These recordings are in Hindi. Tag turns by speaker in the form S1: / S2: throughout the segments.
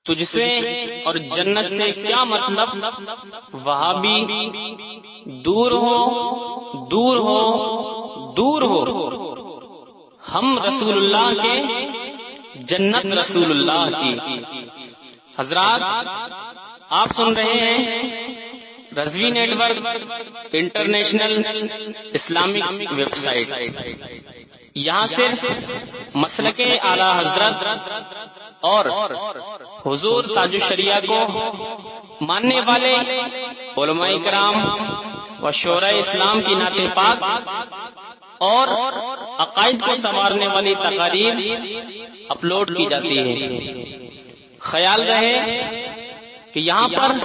S1: तुझसे और जन्नत से क्या मतलब, वहाबी दूर हो दूर हो दूर हो, हम रसूलुल्लाह के, जन्नत रसूलुल्लाह की। हजरात, आप सुन रहे हैं Razvi network international Islamic website. यहाँ सिर्फ मसलके आला हजरत और हुजूर ताजुश शरिया को मानने वाले उलमाए किराम व शोराए इस्लाम की नाते पाक और अकायद को संवारने वाली तकारीर अपलोड की जाती है। ख्याल रहे कि यहाँ पर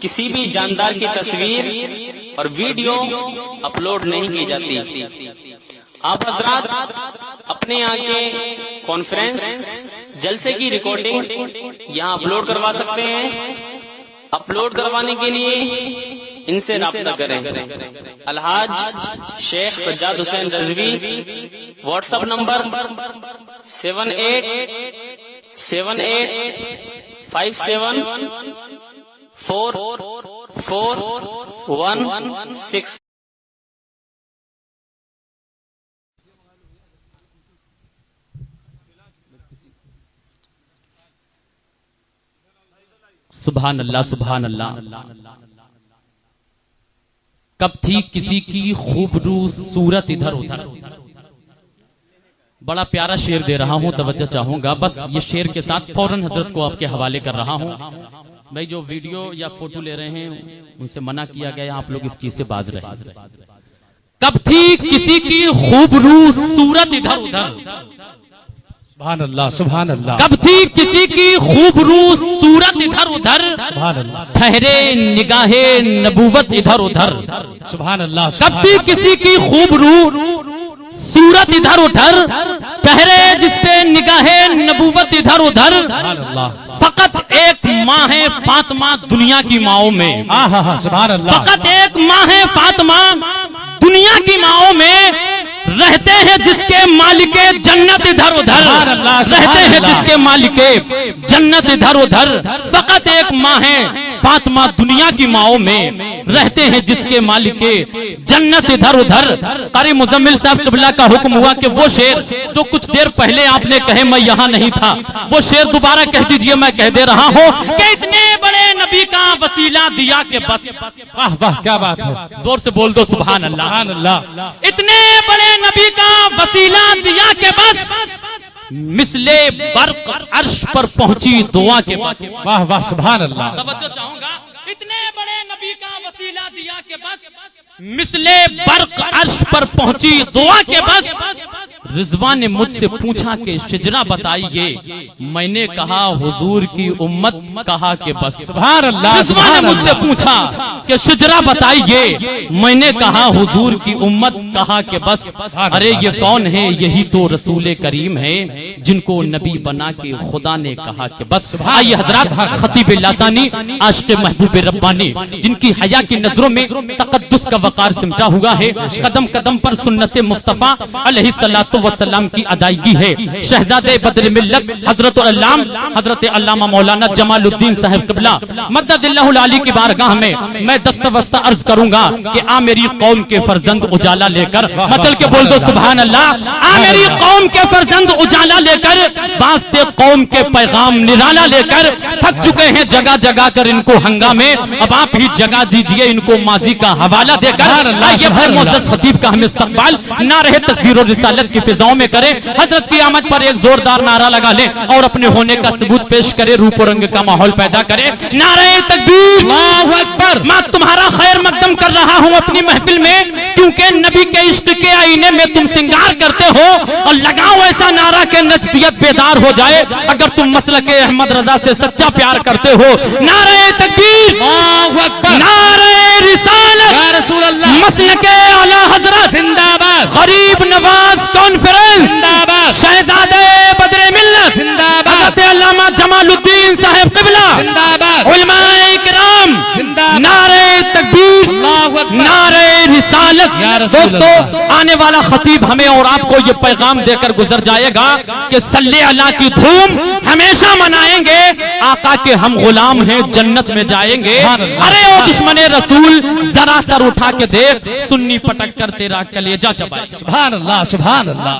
S1: किसी भी जानदार की तस्वीर और वीडियो अपलोड नहीं की जाती। आप हजरात अपने यहाँ के कॉन्फ्रेंस जलसे की रिकॉर्डिंग यहाँ अपलोड करवा सकते हैं। अपलोड करवाने के लिए इनसे राब्ता करें। Alhaj Sheikh Sajjad Hussain Razvi, WhatsApp number 7857474416।
S2: सुभान अल्लाह, सुभान अल्लाह। कब थी किसी की खूबरू सूरत इधर उधर। बड़ा प्यारा शेर दे रहा हूं, तवज्जो चाहूंगा। बस ये शेर के साथ फौरन हजरत को आपके हवाले कर रहा हूं। भाई जो वीडियो या फोटो ले रहे हैं उनसे मना किया गया, आप लोग इस चीज से बाज रहे। कब थी किसी की खूबरू सूरत इधर उधर।
S3: सुभान अल्लाह, सुभान अल्लाह।
S2: कब थी किसी की खूबरू सूरत इधर उधर,
S3: सुभान अल्लाह।
S2: ठहरे निगाहे नबूवत इधर उधर।
S3: सुभान अल्लाह।
S2: कब थी किसी की खूबरू सूरत इधर उधर, ठहरे जिसपे निगाहे नबूवत इधर उधर।
S3: सुभान अल्लाह।
S2: फकत एक माँ है फातिमा दुनिया की माओं में।
S3: सुभान अल्लाह।
S2: फकत एक माँ है फातिमा दुनिया की माओं में, रहते हैं जिसके मालिके जन्नत इधर उधर। रहते हैं जिसके मालिके जन्नत इधर उधर। फकत एक माँ है फातिमा दुनिया की माओं में, रहते हैं जिसके मालिके जन्नत इधर उधर। कारी मुजम्मिल साहब क़िबला का हुक्म हुआ कि वो शेर जो कुछ देर पहले आपने कहे मैं यहाँ नहीं था, वो शेर दोबारा कह दीजिए। मैं कह दे रहा हूँ कि इतने बड़े नबी का वसीला दिया के बस।
S3: वाह वाह, क्या बात है।
S2: जोर से बोल दो सुभान अल्लाह।
S3: सुभान अल्लाह।
S2: इतने बड़े नबी का वसीला दिया के बस, मिसले बर्क अर्श पर पहुंची दुआ के बस।
S3: वाह वाह, सुभान अल्लाह।
S2: तवज्जो चाहूंगा। इतने बड़े नबी का वसीला दिया के बस, मिसले बर्क अर्श पर पहुंची दुआ के बस। रिजवान ने मुझसे पूछा कि शिजरा बताइए, मैंने कहा हुजूर की उम्मत, कहा कि बस।
S3: सुभान अल्लाह।
S2: रिजवान ने मुझसे पूछा कि शिजरा बताइए, मैंने कहा हुजूर की उम्मत, कहा कि बस। अरे ये कौन है, यही तो रसूल करीम है जिनको नबी बना के खुदा ने कहा कि बस। आइए हजरात, खतीब लासानी आशिक़ महबूब रब्बानी, जिनकी हया की नजरों में तक़द्दुस का वक़ार सिमटा हुआ है, कदम कदम पर सुन्नत मुस्तफ़ा अलैहिस्सलातु वस्सलाम की अदायगी है। शहजादे बद्र मिल्लत हजरत अल्लामा मौलाना जमालुद्दीन साहब क़िबला मद्ददिल्लाहुल आली की बारगाह में मैं दस्तवस्ता अर्ज करूंगा कि आ मेरी कौम के फर्जंद उजाला लेकर। मचल के बोल दो सुभान अल्लाह। आ मेरी कौम के फर्जंद उजाला लेकर, वास्ते कौम के पैगाम निराला लेकर। थक चुके हैं जगह जगह कर इनको हंगामे, अब आप ही जगह दीजिए इनको माजी का हवाला देकर। मुअज़्ज़ज़ खतीब का हम इस्तक़बाल नारे तकबीर और रिसालत की फिजाओं में करें। हजरत की आमद पर एक जोरदार नारा लगा ले और अपने होने का सबूत पेश करे, रूप और रंग का माहौल पैदा करे। नारे तकबीर, अल्लाहु अकबर। मैं तुम्हारा खैर मकदम कर रहा हूँ अपनी महफिल में, क्योंकि नबी के इश्क के आईने में तुम सिंगार करते हो। और लगाओ ऐसा नारा के नजदियत बेदार हो जाए, अगर तुम मसलके अहमद रजा से सच्चा प्यार करते हो। नारे तकबीर, अल्लाहु अकबर। नारे रिसालत, या रसूल अल्लाह। मसलके आला हजरत जिंदाबाद। गरीब नवाज कॉन्फ्रेंस जिंदाबाद। शहजादे बद्र मिल्लत जिंदाबाद। हज़रत अल्लामा जमालुद्दीन साहब क़िबला जिंदाबाद। उलमाए किराम जिंदाबाद। नारे तकबीर, नारे रिसालत। दोस्तों, आने वाला खतीब हमें और आपको ये पैगाम देकर गुजर जाएगा कि सल्ले अला की धूम हमेशा मनाएंगे। आका के हम गुलाम हैं, जन्नत में जाएंगे। अरे ओ दुश्मने रसूल, जरा सर उठा के देख, सुन्नी पटक कर तेरा कलेजा चबाए।
S3: सुभान अल्लाह, सुभान अल्लाह।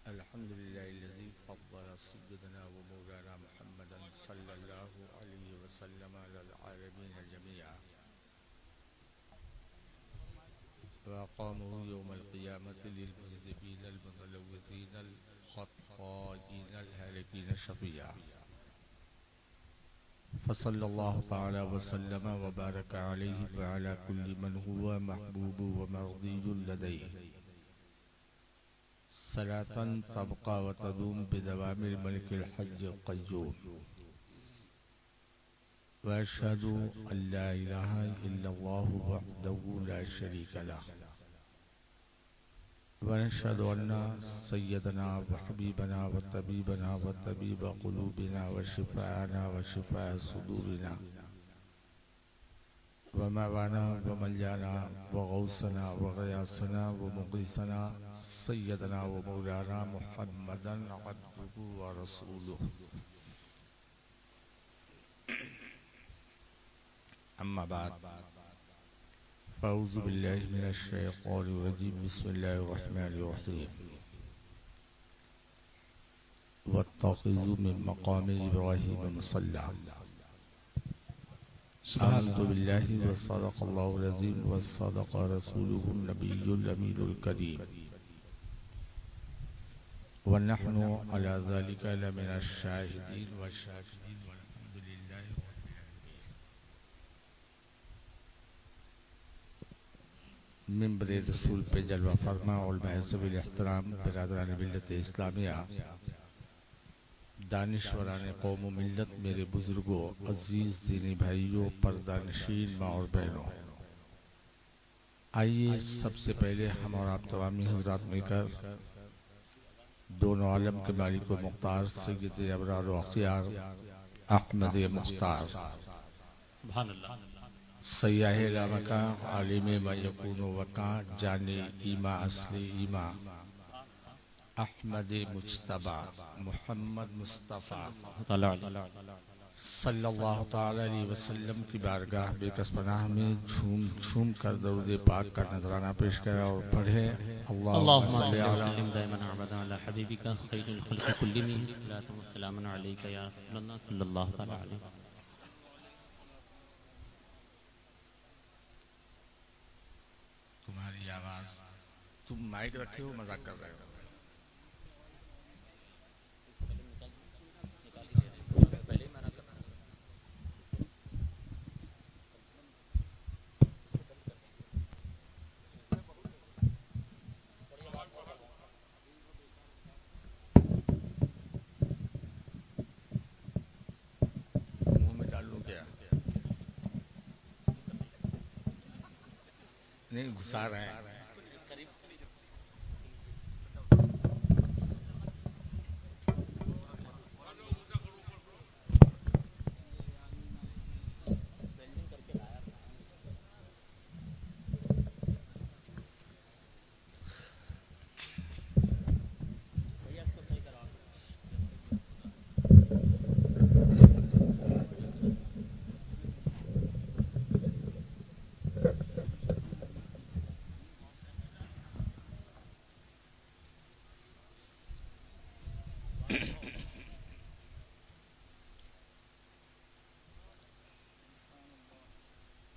S4: अल्हम्दुलिल्लाहिल्लज़ी फ़द्दल सय्यदना व मौलाना मुहम्मदन सल्लल्लाहु अलैहि वसल्लम अलल आलमीन जमीआ व क़ामू यौमल क़ियामति लिल मुज़्ज़िबीन अल मुतलव्विज़ीन अल ख़त्ताईन अल हालिकीन शफ़िया फ़सल्लल्लाहु तआला व सल्लम व बारक अलैहि व अला कुल्ली मन हुवा महबूब व मर्दियुल लदैहि सलातन तबका व तदूम बिदवामिल मलिकिल हज्जिल क़य्यूम व अशहदु अल्ला इलाहा इल्लल्लाहु वहदहु ला शरीका लह व अशहदु अन्ना सय्यदना व हबीबना व तबीब क़ुलूबिना व शिफ़ाअना व शिफ़ाअ सुदूरिना व मवाना व मल्जाना व गौसना व गयासना व मुग़ीसना सय्यदना व मौलाना मुहम्मदन अब्दुहु व रसूलुहु अम्मा बाद फ़अऊज़ु बिल्लाहि मिनश शैतानिर रजीम बिस्मिल्लाहिर रहमानिर रहीम वत्तख़िज़ू मिन मक़ामि इब्राहीम मुसल्ला आमन्तु बिल्लाहि व सदक़ल्लाहुल अज़ीम व सदक़ रसूलुहुन नबियुल अमीनुल करीम व नहनु अला ज़ालिका लमिनश शाहिदीन व शाकिरीन वल्हम्दुलिल्लाहि रब्बिल आलमीन। मिंबर रसूल पे जलवा फरमा उलमा सबील एहतराम बिरादरान मिल्लत इस्लामिया दानिश्वरान कौम मिल्लत मेरे बुजुर्गों अजीज दीनी भाइयों पर्दानशीन माँ और बहनों, आइए सबसे पहले हम और आप तमामी हजरात मिलकर दोनों आलम के मालिक व मुख्तार सय्यद अबरार व अख्तियार अहमद मुख्तार सयाह लामका आलिम मयकून वका जाने ईमा असली ईमा अहमद मुज्तबा मुहम्मद मुस्तफ़ा सल्लल्लाहु ताला अलैहि वसल्लम की बारगाह बेकसपनाह में झूम झूम कर दरूद पाक का नजराना पेश करा और पढ़े
S1: अल्लाहुम्मा सल्लि व सल्लिम दाइमन अबदा अला हबीबिका खैरुल खल्क़ि कुल्लिहिम सल्लल्लाहु व सल्लम अलैका या रसूलल्लाह सल्लल्लाहु ताला अलैहि।
S4: तुम्हारी आवाज़ तुम माइक रखे हो, मजाक कर रहे हो। मुंह में डाल लूं क्या? नहीं, घुसा रहे हैं।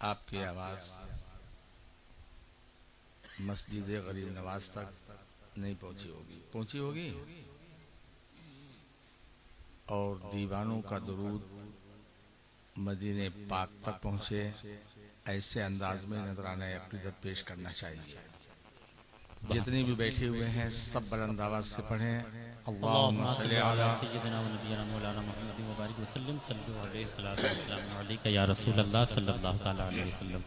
S4: आपकी आवाज मस्जिद गरीब नवाज तक नहीं पहुंची होगी, पहुंची होगी। और दीवानों का दुरूद मदीने पाक तक पहुंचे, ऐसे अंदाज में नजराना अक़ीदत पेश करना चाहिए। जितने भी बैठे हुए हैं सब बुलंद आवाज से पढ़ें, अल्लाहुम्मा सल्ली अला
S1: सय्यिदिना व नबियना मौलाना मुहम्मद व बारिक वसल्लम सल्लल्लाहु अलैहि सल्लल्लाहु अलैहि वसल्लम अलैका या रसूल अल्लाह सल्लल्लाहु तआला अलैहि वसल्लम।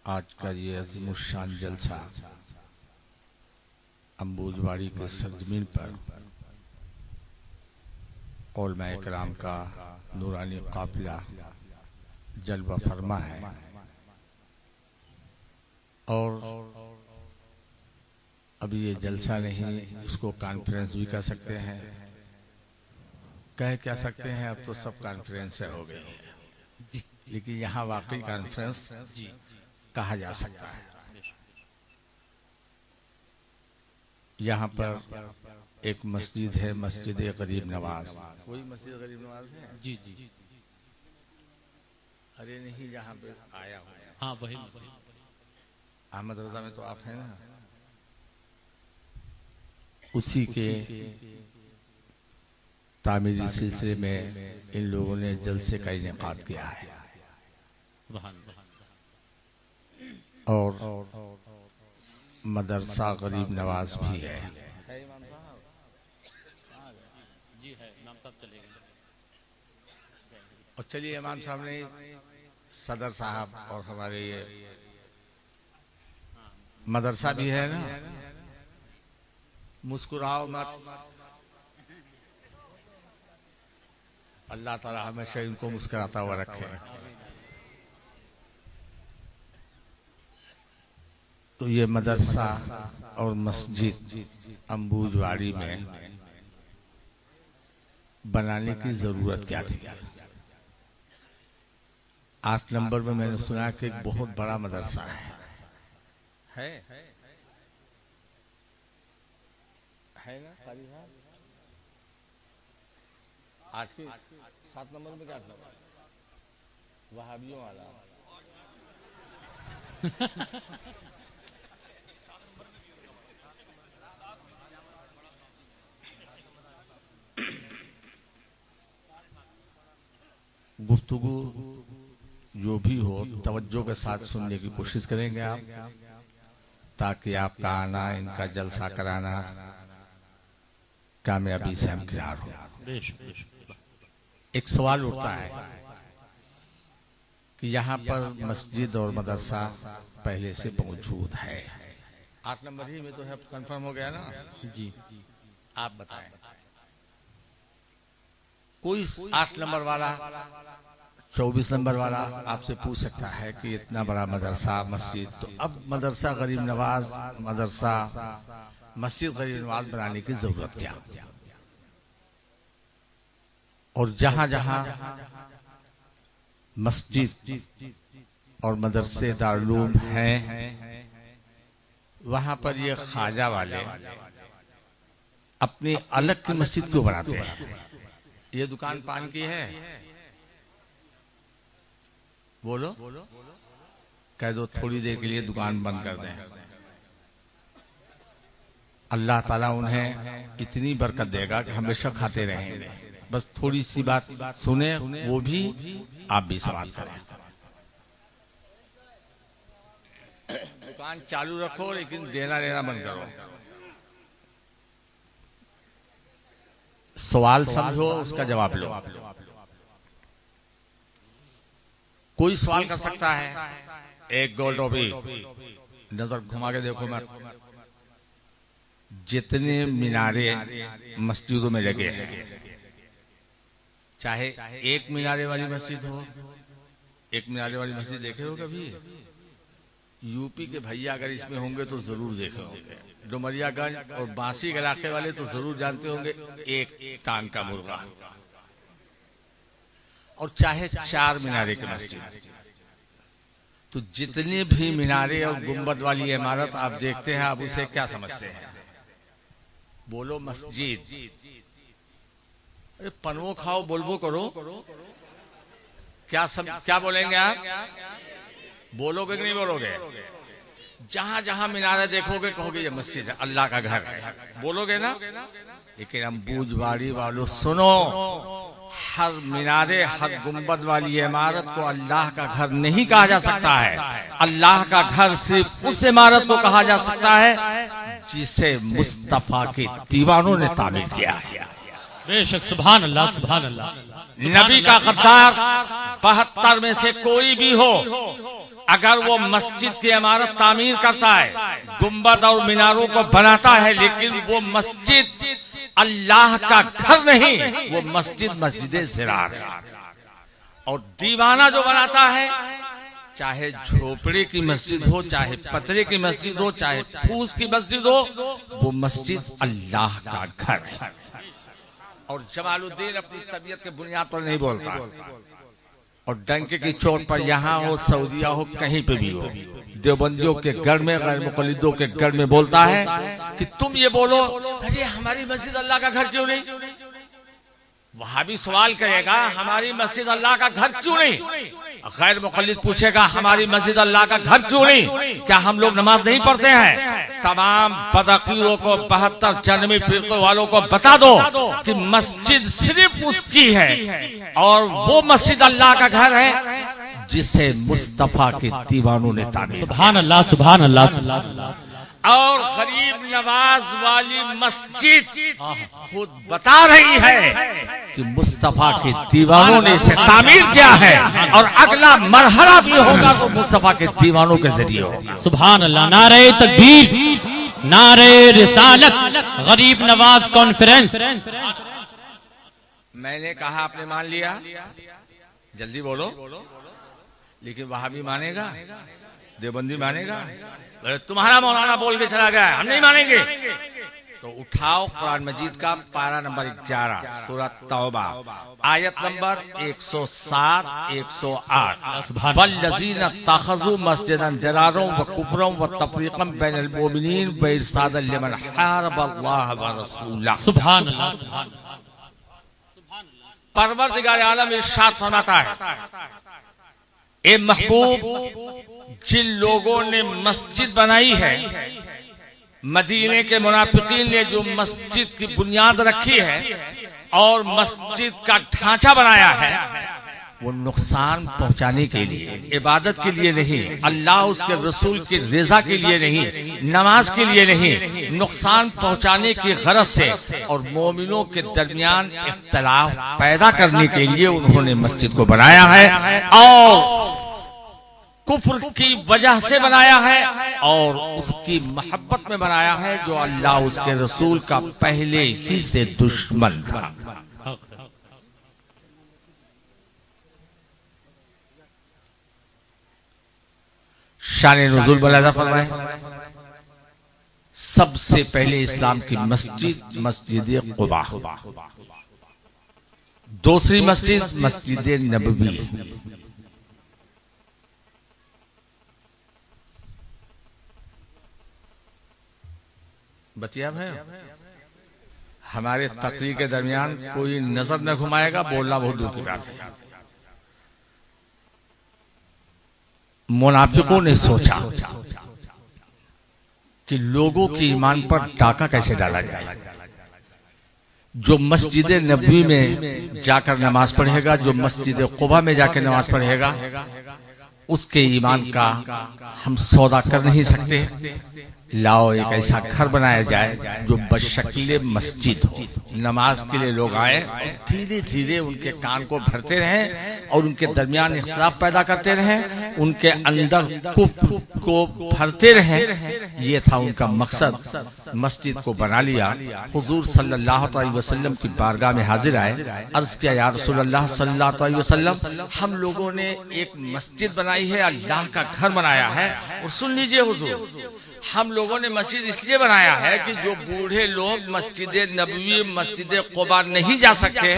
S4: आज का ये अज़ीमुश्शान जलसा अम्बुजवाड़ी के सरजमीन पर उलमाए किराम का नूरानी काफिला जलवा फरमा है। और अभी ये जलसा नहीं, इसको कॉन्फ्रेंस भी कह सकते हैं, कह क्या सकते हैं, अब तो सब कॉन्फ्रेंस हो गई है, लेकिन यहाँ वाकई कॉन्फ्रेंस कहा जा सकता है। यहाँ पर एक मस्जिद है, मस्जिद गरीब नवाज। वही मस्जिद गरीब नवाज है?
S1: जी जी।
S4: अरे नहीं, जहाँ पे आया हूँ।
S1: हाँ वही।
S4: अहमद रजा में तो आप हैं ना, उसी के तामीरी सिलसिले में इन लोगों ने जलसे का इनेकाद किया है। और मदरसा गरीब नवाज भी है।
S1: जी है, इमाम साहब चलेंगे।
S4: और चलिए, इमाम साहब ने सदर साहब और हमारे ये मदरसा भी है ना, मुस्कुराओ मत, अल्लाह ताला हमेशा इनको मुस्कुराता हुआ रखे। तो ये मदरसा और मस्जिद अम्बुजवाड़ी में बनाने की जरूरत क्या थी? 8 नंबर में मैंने सुना कि एक बहुत बड़ा मदरसा है ना कारी साहब? 7 नंबर में क्या था? वहाबियों वाला। गुफ्तगू जो भी हो तवज्जो के साथ सुनने की कोशिश करेंगे आप, ताकि आपका आना, इनका जलसा कराना कामयाबी से हमकिरार हो। एक सवाल उठता है कि यहाँ पर मस्जिद और मदरसा पहले से मौजूद है, 8 नंबर ही में तो है, कंफर्म हो गया ना?
S1: जी।
S4: आप बताएं, कोई 8 नंबर वाला, 24 नंबर वाला आपसे पूछ सकता है कि इतना बड़ा मदरसा मस्जिद, तो अब मदरसा गरीब नवाज, मदरसा मस्जिद गरीब नवाज बनाने की जरूरत क्या? और जहां जहां मस्जिद और मदरसे दारुल हैं, वहां पर ये ख्वाजा वाले अपनी अलग की मस्जिद क्यों बनाते हैं? ये दुकान पान की है, बोलो, कह दो थोड़ी देर के लिए दुकान बंद कर दें, अल्लाह ताला उन्हें इतनी बरकत देगा कि हमेशा खाते रहेंगे। बस थोड़ी सी बात सुने, वो भी आप भी सवाल करें। दुकान चालू रखो लेकिन देना लेना बंद करो। सवाल समझो, उसका जवाब लो। कोई सवाल कर सकता है? एक गोल टोपी, नजर घुमा के देखो मत। जितने मीनारे मस्जिदों में लगे हैं, चाहे एक मीनारे वाली मस्जिद हो, एक मीनारे वाली मस्जिद देखे हो कभी? यूपी के भैया अगर इसमें होंगे तो जरूर देखे होंगे। डुमरियागंज और बांसी के इलाके वाले तो जरूर जानते होंगे एक टांग का मुर्गा। और चाहे 4 मीनारे की मस्जिद, तो जितने भी मीनारे और गुंबद वाली इमारत आप देखते हैं, आप उसे क्या समझते हैं? बोलो मस्जिद। अरे पनवो खाओ, बोलबो करो। क्या बोलेंगे आप? बोलोगे कि नहीं बोलोगे? जहां जहां मीनारे देखोगे कहोगे ये मस्जिद है, अल्लाह का घर है, बोलोगे ना? लेकिन हम बूझबाड़ी वालों सुनो, हर मीनारे, हर गुंबद वाली इमारत को अल्लाह का घर नहीं कहा जा सकता है। अल्लाह का घर सिर्फ उस इमारत को कहा जा सकता है जिसे मुस्तफा के दीवानों ने तामीर किया है।
S2: बेशक, सुभान अल्लाह, सुभान अल्लाह।
S4: नबी का गद्दार 72 में से कोई भी हो, अगर वो मस्जिद की इमारत तामीर करता है, गुंबद और मीनारों को बनाता है, लेकिन वो मस्जिद अल्लाह का घर नहीं, वो मस्जिद मस्जिद ज़िरार है। और दीवाना जो बनाता है, चाहे झोपड़े की मस्जिद हो, चाहे पतरे की मस्जिद हो, चाहे फूस की मस्जिद हो, वो मस्जिद अल्लाह का घर है। और जमालुद्दीन अपनी तबीयत के बुनियाद पर नहीं बोलता, और डंके की चोट पर यहाँ हो, सऊदिया हो, कहीं पे भी हो, देवबंदियों के घर में, गैर मुक़ल्लिदों के घर में बोलता है कि तुम ये बोलो, अरे हमारी मस्जिद अल्लाह का घर क्यों नहीं? वहां भी सवाल करेगा, हमारी मस्जिद अल्लाह का घर क्यों नहीं? गैर मुक़ल्लिद पूछेगा, हमारी मस्जिद अल्लाह का घर क्यों नहीं? क्या हम लोग नमाज नहीं पढ़ते हैं? तमाम बदअक़ीदों को, 72 जन्मी फिरक़े वालों को बता दो कि मस्जिद सिर्फ उसकी है, और वो मस्जिद अल्लाह का घर है जिसे मुस्तफा के दीवानों ने तामीर।
S2: सुभान अल्लाह, सुभान अल्लाह।
S4: और गरीब नवाज वाली मस्जिद खुद बता रही है कि मुस्तफा के दीवानों ने इसे तामीर किया है, और अगला मरहला भी होगा तो मुस्तफा के दीवानों के जरिए होगा।
S2: सुभान अल्लाह। नारे तकबीर, नारे रिसालत, गरीब नवाज कॉन्फ्रेंस।
S4: मैंने कहा, आपने मान लिया, जल्दी बोलो। लेकिन वहां भी मानेगा, देवबंदी मानेगा? अरे तुम्हारा मौलाना बोल के चला गया, हम नहीं मानेंगे। तो उठाओ कुरान मजीद का पारा नंबर 11, सूरह तौबा, आयत नंबर 107, 108। वल्लज़ीना तख़ज़ू मस्जिदन दिरारा व कुफ्रा व तफ़रीक़न बैनल मुमिनीन व इरसादन लिमन हारबल्लाह व रसूलह।
S2: सुभान अल्लाह।
S4: परवरदिगार आलम इरशाद फरमाता है, ए महबूब, जिन लोगों ने मस्जिद बनाई है, मदीने के मुनाफिकीन ने जो मस्जिद की बुनियाद रखी है और मस्जिद का ढांचा बनाया है, वो नुकसान पहुंचाने के लिए, इबादत के लिए नहीं, अल्लाह उसके रसूल की रज़ा के लिए नहीं, नमाज के लिए नहीं, नुकसान पहुंचाने की गरज से और मोमिनों के दरमियान इख्तिलाफ पैदा करने के लिए उन्होंने मस्जिद को बनाया है, और कुफ्र की वजह से बनाया है, और उसकी मोहब्बत में बनाया है जो अल्लाह उसके रसूल का पहले ही से दुश्मन था। शान नुज़ूल बलादा फरमाए, सबसे पहले इस्लाम की मस्जिद मस्जिद क़ुबा, दूसरी मस्जिद मस्जिद नबवी, बतिया है। हमारे तकरीर के दरमियान कोई नजर न घुमाएगा, बोलना बहुत दूर की बात है। मुनाफिकों ने सोचा कि लोगों के ईमान पर डाका कैसे डाला जाए। जो मस्जिद नबवी में जाकर नमाज पढ़ेगा, जो मस्जिद कुबा में जाकर नमाज पढ़ेगा, उसके ईमान का हम सौदा कर नहीं सकते। लाओ एक ऐसा घर बनाया जाए जो बशक्ल मस्जिद हो, नमाज के लिए लोग आए और धीरे धीरे उनके कान को भरते रहें और उनके दरमियान इख्तिलाफ पैदा करते रहें, उनके अंदर कुफ्र को भरते रहें। ये था उनका मकसद। मस्जिद को बना लिया। हुजूर सल्लल्लाहु अलैहि वसल्लम की बारगाह में हाजिर आए, अर्ज किया या रसूलल्लाह सल्लल्लाहु अलैहि वसल्लम, हम लोगों ने एक मस्जिद बनाई है, अल्लाह का घर बनाया है। और सुन लीजिए हुजूर, हम लोगों ने मस्जिद इसलिए बनाया है कि जो बूढ़े लोग मस्जिद नबवी मस्जिद कुबा नहीं जा सकते,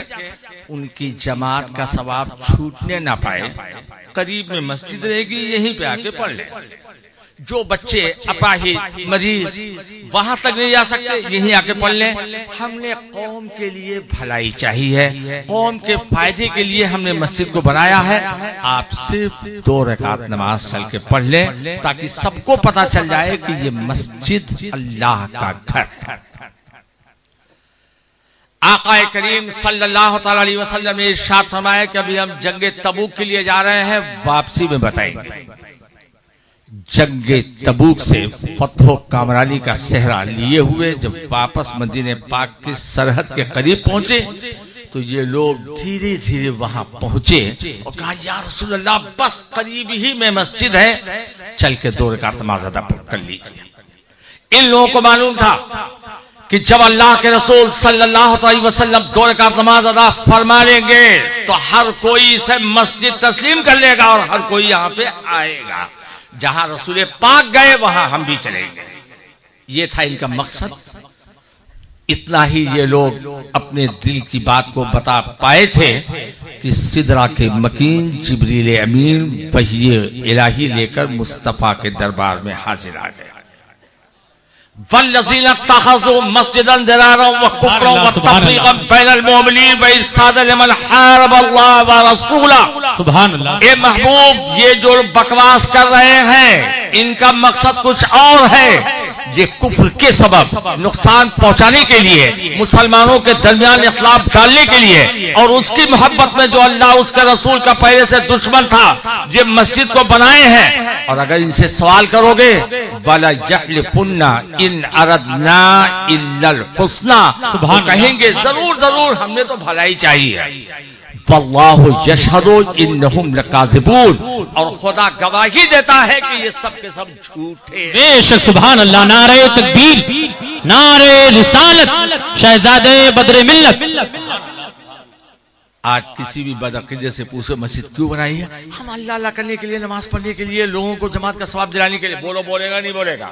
S4: उनकी जमात का सवाब छूटने ना पाए। करीब में मस्जिद रहेगी, यहीं पे आके पढ़ ले। जो बच्चे अपाहिज मरीज वहां तक नहीं जा सकते, यहीं आके पढ़ ले। हमने कौम के लिए भलाई चाहिए, कौम के फायदे के लिए हमने मस्जिद को बनाया है। आप सिर्फ 2 रकात नमाज चल के पढ़ ले, ताकि सबको पता चल जाए कि ये मस्जिद अल्लाह का घर। आका करीम सल्लल्लाहु अलैहि वसल्लम ने इरशाद फरमाया कि अभी हम जंगे तबूक के लिए जा रहे हैं, वापसी में बताएंगे। जंगे तबूक से फतहो कामरानी का सेहरा लिए हुए जब वापस मदीने पाक की सरहद के करीब पहुंचे, तो ये लोग धीरे धीरे वहां पहुंचे और कहा या रसूलल्लाह, बस करीब ही में मस्जिद है, चल के 2 रकात नमाज अदा कर लीजिए। इन लोगों को मालूम था कि जब अल्लाह के रसूल सल्लल्लाहु अलैहि वसल्लम 2 रकात नमाज अदा फरमा लेंगे तो हर कोई इसे मस्जिद तस्लीम कर लेगा और हर कोई यहाँ पे आएगा। जहां रसूल पाक गए वहां हम भी चलेंगे। ये था इनका मकसद। इतना ही ये लोग अपने दिल की बात को बता पाए थे कि सिदरा के मकीन जिब्रील अमीन वही इलाही लेकर मुस्तफा के दरबार में हाजिर आ गए। वल्लज़ीना तख़ज़ू मस्जिदन दिरारा व कुफ्रन व तफ़रीक़न बैनल मुमिनीन व इरसादन लिमन हारब अल्लाह व रसूला। सुभान अल्लाह। ए महबूब, ये जो बकवास कर रहे हैं, इनका मकसद कुछ और है। ये कुफ्र के सबब नुकसान पहुंचाने के लिए, मुसलमानों के दरमियान इख्तिलाफ डालने के लिए, और उसकी मोहब्बत में जो अल्लाह उसके रसूल का पहले से दुश्मन था, ये मस्जिद को बनाए हैं। और अगर इनसे सवाल करोगे, वला यहलिफुन्ना इन अरदना इल्लल हुस्ना, तो कहेंगे जरूर जरूर हमने तो भलाई चाहिए। वल्लाहु यशहदु इन्नहुम लकाज़िबून, और खुदा गवाही देता है कि ये सब के सब झूठे।
S2: बेशक सुभान अल्लाह। नारे तकबीर, नारे रिसालत, शहजादे बद्र मिल्लत।
S4: आज किसी भी बदअकीदे से पूछो मस्जिद क्यों बनाई है? हम अल्लाह अल्लाह करने के लिए, नमाज पढ़ने के लिए, लोगों को जमात का सवाब दिलाने के लिए। बोलेगा नहीं बोलेगा।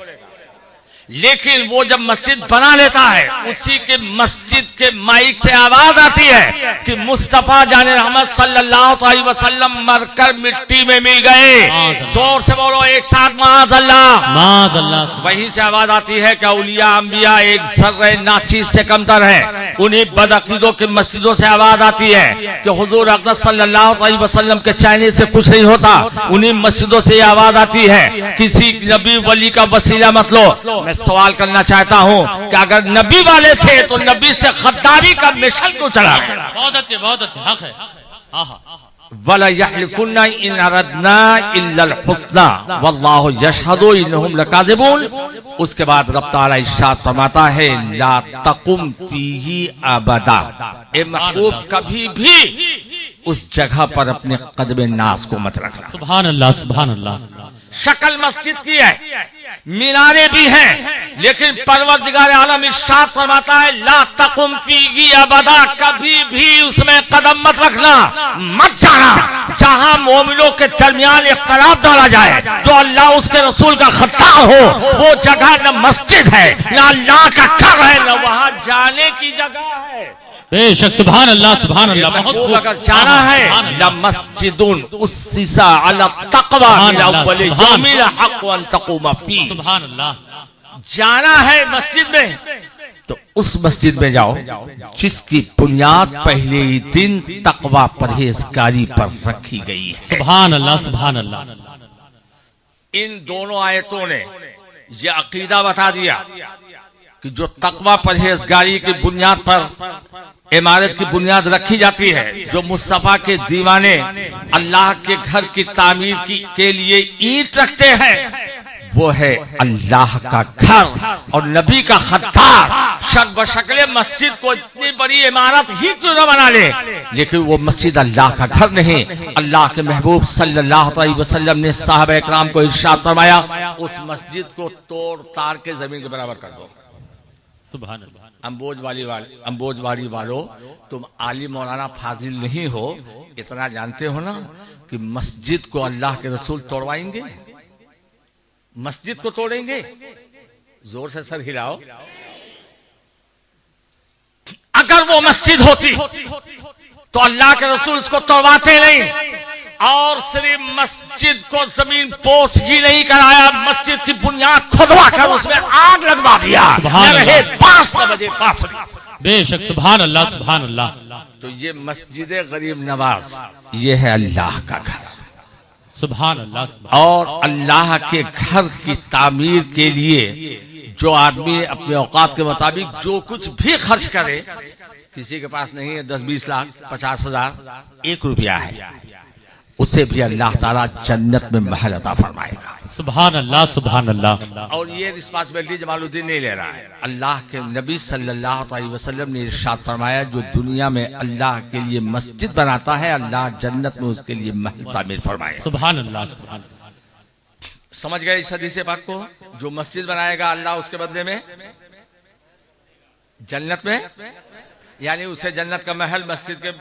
S4: लेकिन वो जब मस्जिद बना लेता है, उसी के मस्जिद के माइक से आवाज आती है कि मुस्तफा जाने रहमत सल्लल्लाहु अलैहि वसल्लम मरकर मिट्टी में मिल गए। जोर से बोलो एक साथ माज़अल्लाह, माज़अल्लाह। वहीं से आवाज आती है कि औलिया अंबिया एक ज़र्रे नाचीज से कमतर है। उन्हीं बदअकीदों की मस्जिदों से आवाज आती है कि हुजूर अक़दस सल्लल्लाहु अलैहि वसल्लम के चाहने से कुछ नहीं होता। उन्हीं मस्जिदों से आवाज आती है किसी नबी वली का वसीला मत लो। मैं सवाल करना चाहता हूं कि अगर नबी वाले थे तो नबी से गद्दारी का मिशन क्यों चला?
S2: बहुत अच्छे हक है।
S4: वला यहलिफुन्ना इन अरदना इल्लल हुस्ना वल्लाहु यशहदु इन्नहुम लकाज़िबून। उसके बाद रब तआला इरशाद फरमाता है ला तकुम फीही अबदा। ए महबूब, कभी भी उस जगह पर अपने कदम नाज को मत रखना।
S2: सुभान अल्लाह, सुभान अल्लाह।
S4: शक्ल मस्जिद की है, मीनारे भी हैं, लेकिन परवरदिगार आलम इरशाद फरमाता है ला तकुम फीही अबदा, कभी भी उसमें कदम मत रखना, मत जाना जहां मोमिनों के दरमियान इख्तिलाफ डाला जाए, जो अल्लाह उसके रसूल का खत्तार हो। वो जगह न मस्जिद है, न अल्लाह का घर है, न वहां जाने की जगह है।
S2: बेशक सुभान अल्लाह, सुभान अल्लाह। बहुत खूब।
S4: अगर जाना है ला मस्जिदुन उस्सिसा अला तक़वा मिन अव्वल यौमिन हक़्क़ु अन तक़ूम फीह।
S2: सुभान अल्लाह।
S4: जाना है मस्जिद में तो उस मस्जिद में जाओ जिसकी बुनियाद पहले ही दिन तक़वा परहेजगारी पर रखी गई है।
S2: सुभान अल्लाह, सुभान अल्लाह।
S4: इन दोनों आयतों ने यह अकीदा बता दिया कि जो तकवा परहेजगारी की बुनियाद पर इमारत की बुनियाद रखी जाती है, जो मुस्तफा के दीवाने अल्लाह के घर की तामीर के लिए ईंट रखते हैं, वो है अल्लाह का घर और नबी का खद्दार। शक्ल मस्जिद को इतनी बड़ी इमारत ही क्यों न बना ले, लेकिन वो मस्जिद अल्लाह का घर नहीं। अल्लाह के महबूब सल्लल्लाहु अलैहि वसल्लम ने साहबा इकराम को इरशाद फरमाया, उस मस्जिद को तोड़ ताड़ के जमीन के बराबर कर दो।
S1: सुभान अल्लाह।
S4: अंबोजवाड़ी वालों, तुम आली मौलाना फाजिल नहीं हो, इतना जानते हो ना कि मस्जिद को अल्लाह के रसूल तोड़वाएंगे, मस्जिद को तोड़ेंगे। जोर से सर हिलाओ। अगर वो मस्जिद होती तो अल्लाह के रसूल इसको तोड़वाते नहीं, और सिर्फ मस्जिद को जमीन पोस ही नहीं कराया, मस्जिद की बुनियाद खुदवा कर उसमें आग लगवा दिया। रहे 5 बजे पास।
S2: बेशक सुभान अल्लाह सुभान अल्लाह।
S4: तो ये मस्जिद गरीब नवाज, ये है अल्लाह का घर।
S2: सुभान अल्लाह।
S4: और अल्लाह के घर की तामीर के लिए जो आदमी अपने औकात के मुताबिक जो कुछ भी खर्च करे, किसी के पास नहीं है 10-20 लाख 50,000, 1 रुपया है, उसे भी अल्लाह ताला जन्नत में महल अता फरमाएगा।
S2: सुभान अल्लाह सुभान अल्लाह।
S4: और ये रिस्पांसिबिलिटी जमालुद्दीन नहीं ले रहा है, अल्लाह के नबी सल्लल्लाहु अलैहि वसल्लम ने इरशाद फरमाया, जो दुनिया में अल्लाह के लिए मस्जिद बनाता है, अल्लाह जन्नत में उसके लिए महल तामीर फरमाएगा।
S2: सुभान अल्लाह सुभान।
S4: समझ गए इस हदीस पाक को? जो मस्जिद बनाएगा अल्लाह उसके बदले में जन्नत में, यानी उसे जन्नत का महल मस्जिद के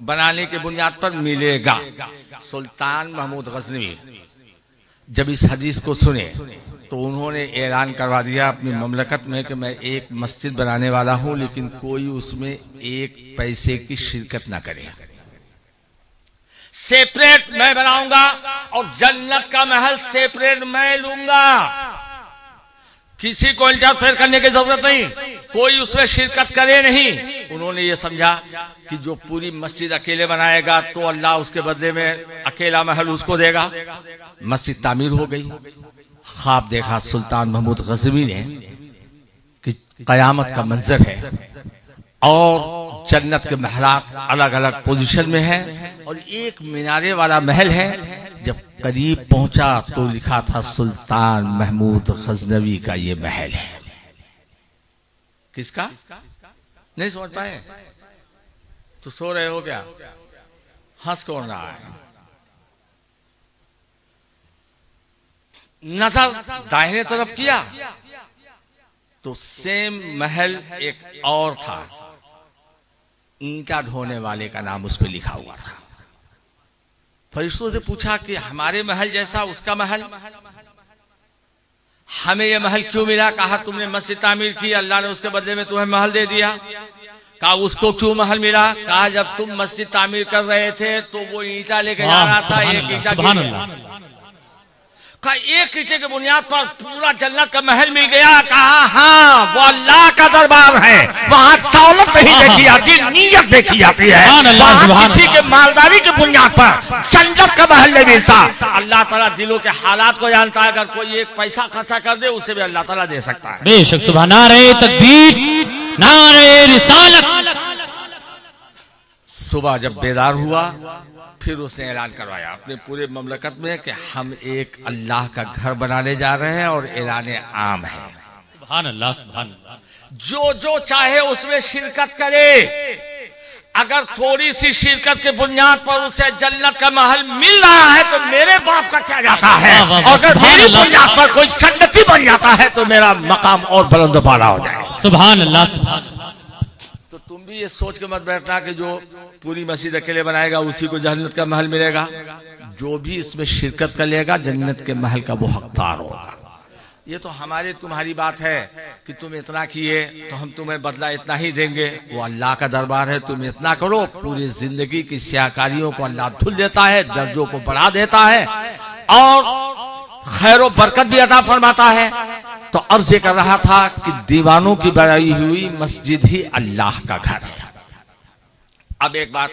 S4: बनाने की बुनियाद पर मिलेगा। सुल्तान महमूद गजनवी जब इस हदीस को सुने तो उन्होंने ऐलान करवा दिया अपनी ममलकत में कि मैं एक मस्जिद बनाने वाला हूं, लेकिन कोई उसमें 1 पैसे की शिरकत ना करे, सेपरेट मैं बनाऊंगा और जन्नत का महल सेपरेट मैं लूंगा। किसी को इंटरफेयर करने की जरूरत नहीं, कोई उसमें शिरकत करे नहीं। उन्होंने ये समझा कि जो पूरी मस्जिद अकेले बनाएगा तो अल्लाह उसके बदले में अकेला महल उसको देगा। मस्जिद तामीर हो गई। ख्वाब देखा सुल्तान महमूद गजनवी ने कि कयामत का मंजर है और जन्नत के महलात अलग अलग पोजीशन में हैं और एक मीनारे वाला महल है। जब करीब पहुंचा तो लिखा था सुल्तान महमूद गजनवी का ये महल है। किसका? नहीं समझ पाए तो सो रहे हो क्या? हंस कौन रहा है? नजर दाहिने तरफ किया तो सेम महल एक और था, ईंटा ढोने वाले का नाम उस पर लिखा हुआ था। फरिश्तों से पूछा कि हमारे महल जैसा उसका महल, हमें यह महल क्यों मिला? कहा तुमने मस्जिद तामीर की, अल्लाह ने उसके बदले में तुम्हें महल दे दिया। कहा उसको क्यों महल मिला? कहा जब तुम मस्जिद तामीर कर रहे थे तो वो ईंटा लेके जा रहा था, एक ईंटा का एक ईंटे की बुनियाद पर पूरा जन्नत का महल मिल गया। कहा हाँ, वो अल्लाह का दरबार है, वहाँ दौलत नहीं देखी जाती, नीयत देखी जाती है। वहाँ किसी के मालदारी की बुनियाद पर जन्नत का महल नहीं मिलता। अल्लाह ताला दिलों के हालात को जानता है, अगर कोई 1 पैसा खर्चा कर दे उसे भी अल्लाह ताला दे सकता है।
S2: बेशक सुभान। नारे तकबीर, नारे रिसालत।
S4: सुबह जब बेदार हुआ फिर उसने ऐलान करवाया अपने पूरे ममलकत में कि हम एक अल्लाह का घर बनाने जा रहे हैं और ऐलान आम है।
S2: सुभान अल्लाह सुभान अल्लाह।
S4: जो जो चाहे उसमें शिरकत करे, अगर थोड़ी सी शिरकत के बुनियाद पर उसे जन्नत का महल मिल रहा है तो मेरे बाप का क्या जाता है, और अगर मेरी बुनियाद पर कोई जन्नती बन जाता है तो मेरा मकाम और बुलंद बाला हो जाए।
S2: सुभान अल्लाह सुभान।
S4: तो तुम भी ये सोच के मत बैठना कि जो पूरी मस्जिद अकेले बनाएगा उसी को जन्नत का महल मिलेगा। जो भी इसमें शिरकत कर लेगा जन्नत के महल का वो हकदार होगा। ये तो हमारी तुम्हारी बात है कि तुम इतना किए तो हम तुम्हें बदला इतना ही देंगे। वो अल्लाह का दरबार है, तुम इतना करो, पूरी जिंदगी की स्याकारियों को अल्लाह धुल देता है, दर्जों को बढ़ा देता है और खैर बरकत भी अता फरमाता है। तो अर्ज ये कर रहा था कि दीवानों की बनाई हुई मस्जिद ही अल्लाह का घर है। अब एक बात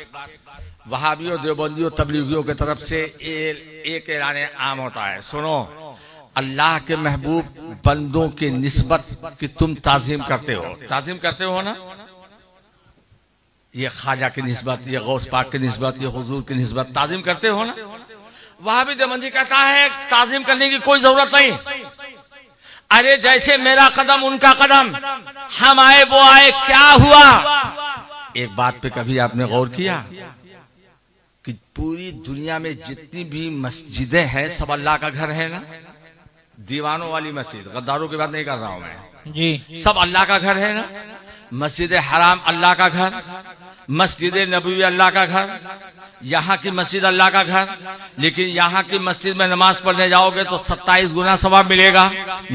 S4: वहाबियों, देवबंदियों, तबलीगियों की तरफ से एक ऐलान आम होता है, सुनो, अल्लाह के महबूब बंदों की निस्बत की तुम ताजीम करते हो ना, ये ख्वाजा की निस्बत, ये गौस पाक की निस्बत, ये हुजूर की निस्बत ताजीम करते हो ना। वहाबी देवबंदी कहता है ताजीम करने की कोई जरूरत नहीं। अरे जैसे मेरा कदम उनका कदम, हम आए वो आए, क्या हुआ? एक बात पे कभी आपने गौर किया कि पूरी दुनिया में जितनी भी मस्जिदें हैं सब अल्लाह का घर है ना? दीवानों वाली मस्जिद, गद्दारों की बात नहीं कर रहा हूं मैं
S3: जी,
S4: सब अल्लाह का घर है ना? मस्जिद हराम अल्लाह का घर, मस्जिद नबवी अल्लाह का घर, यहाँ की मस्जिद अल्लाह का घर। लेकिन यहाँ की मस्जिद में नमाज पढ़ने जाओगे तो 27 गुना सवाब मिलेगा।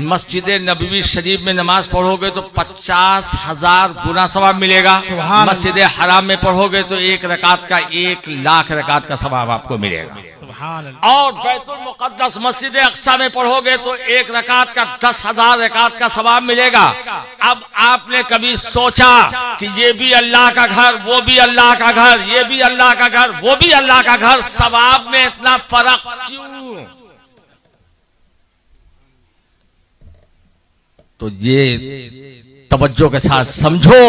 S4: मस्जिद नबवी शरीफ में नमाज पढ़ोगे तो 50,000 गुना सवाब मिलेगा। मस्जिद हराम में पढ़ोगे तो 1 रकात का 1,00,000 रकात का सवाब आपको मिलेगा। और बैतुल मुक़द्दस मस्जिद अक्सा में पढ़ोगे तो 1 रकात का 10,000 रकात का सवाब मिलेगा। अब आपने कभी सोचा कि ये भी अल्लाह का घर, वो भी अल्लाह का घर, ये भी अल्लाह का घर, वो भी अल्लाह का घर, सवाब में इतना फर्क क्यों? तो ये तवज्जो के साथ समझो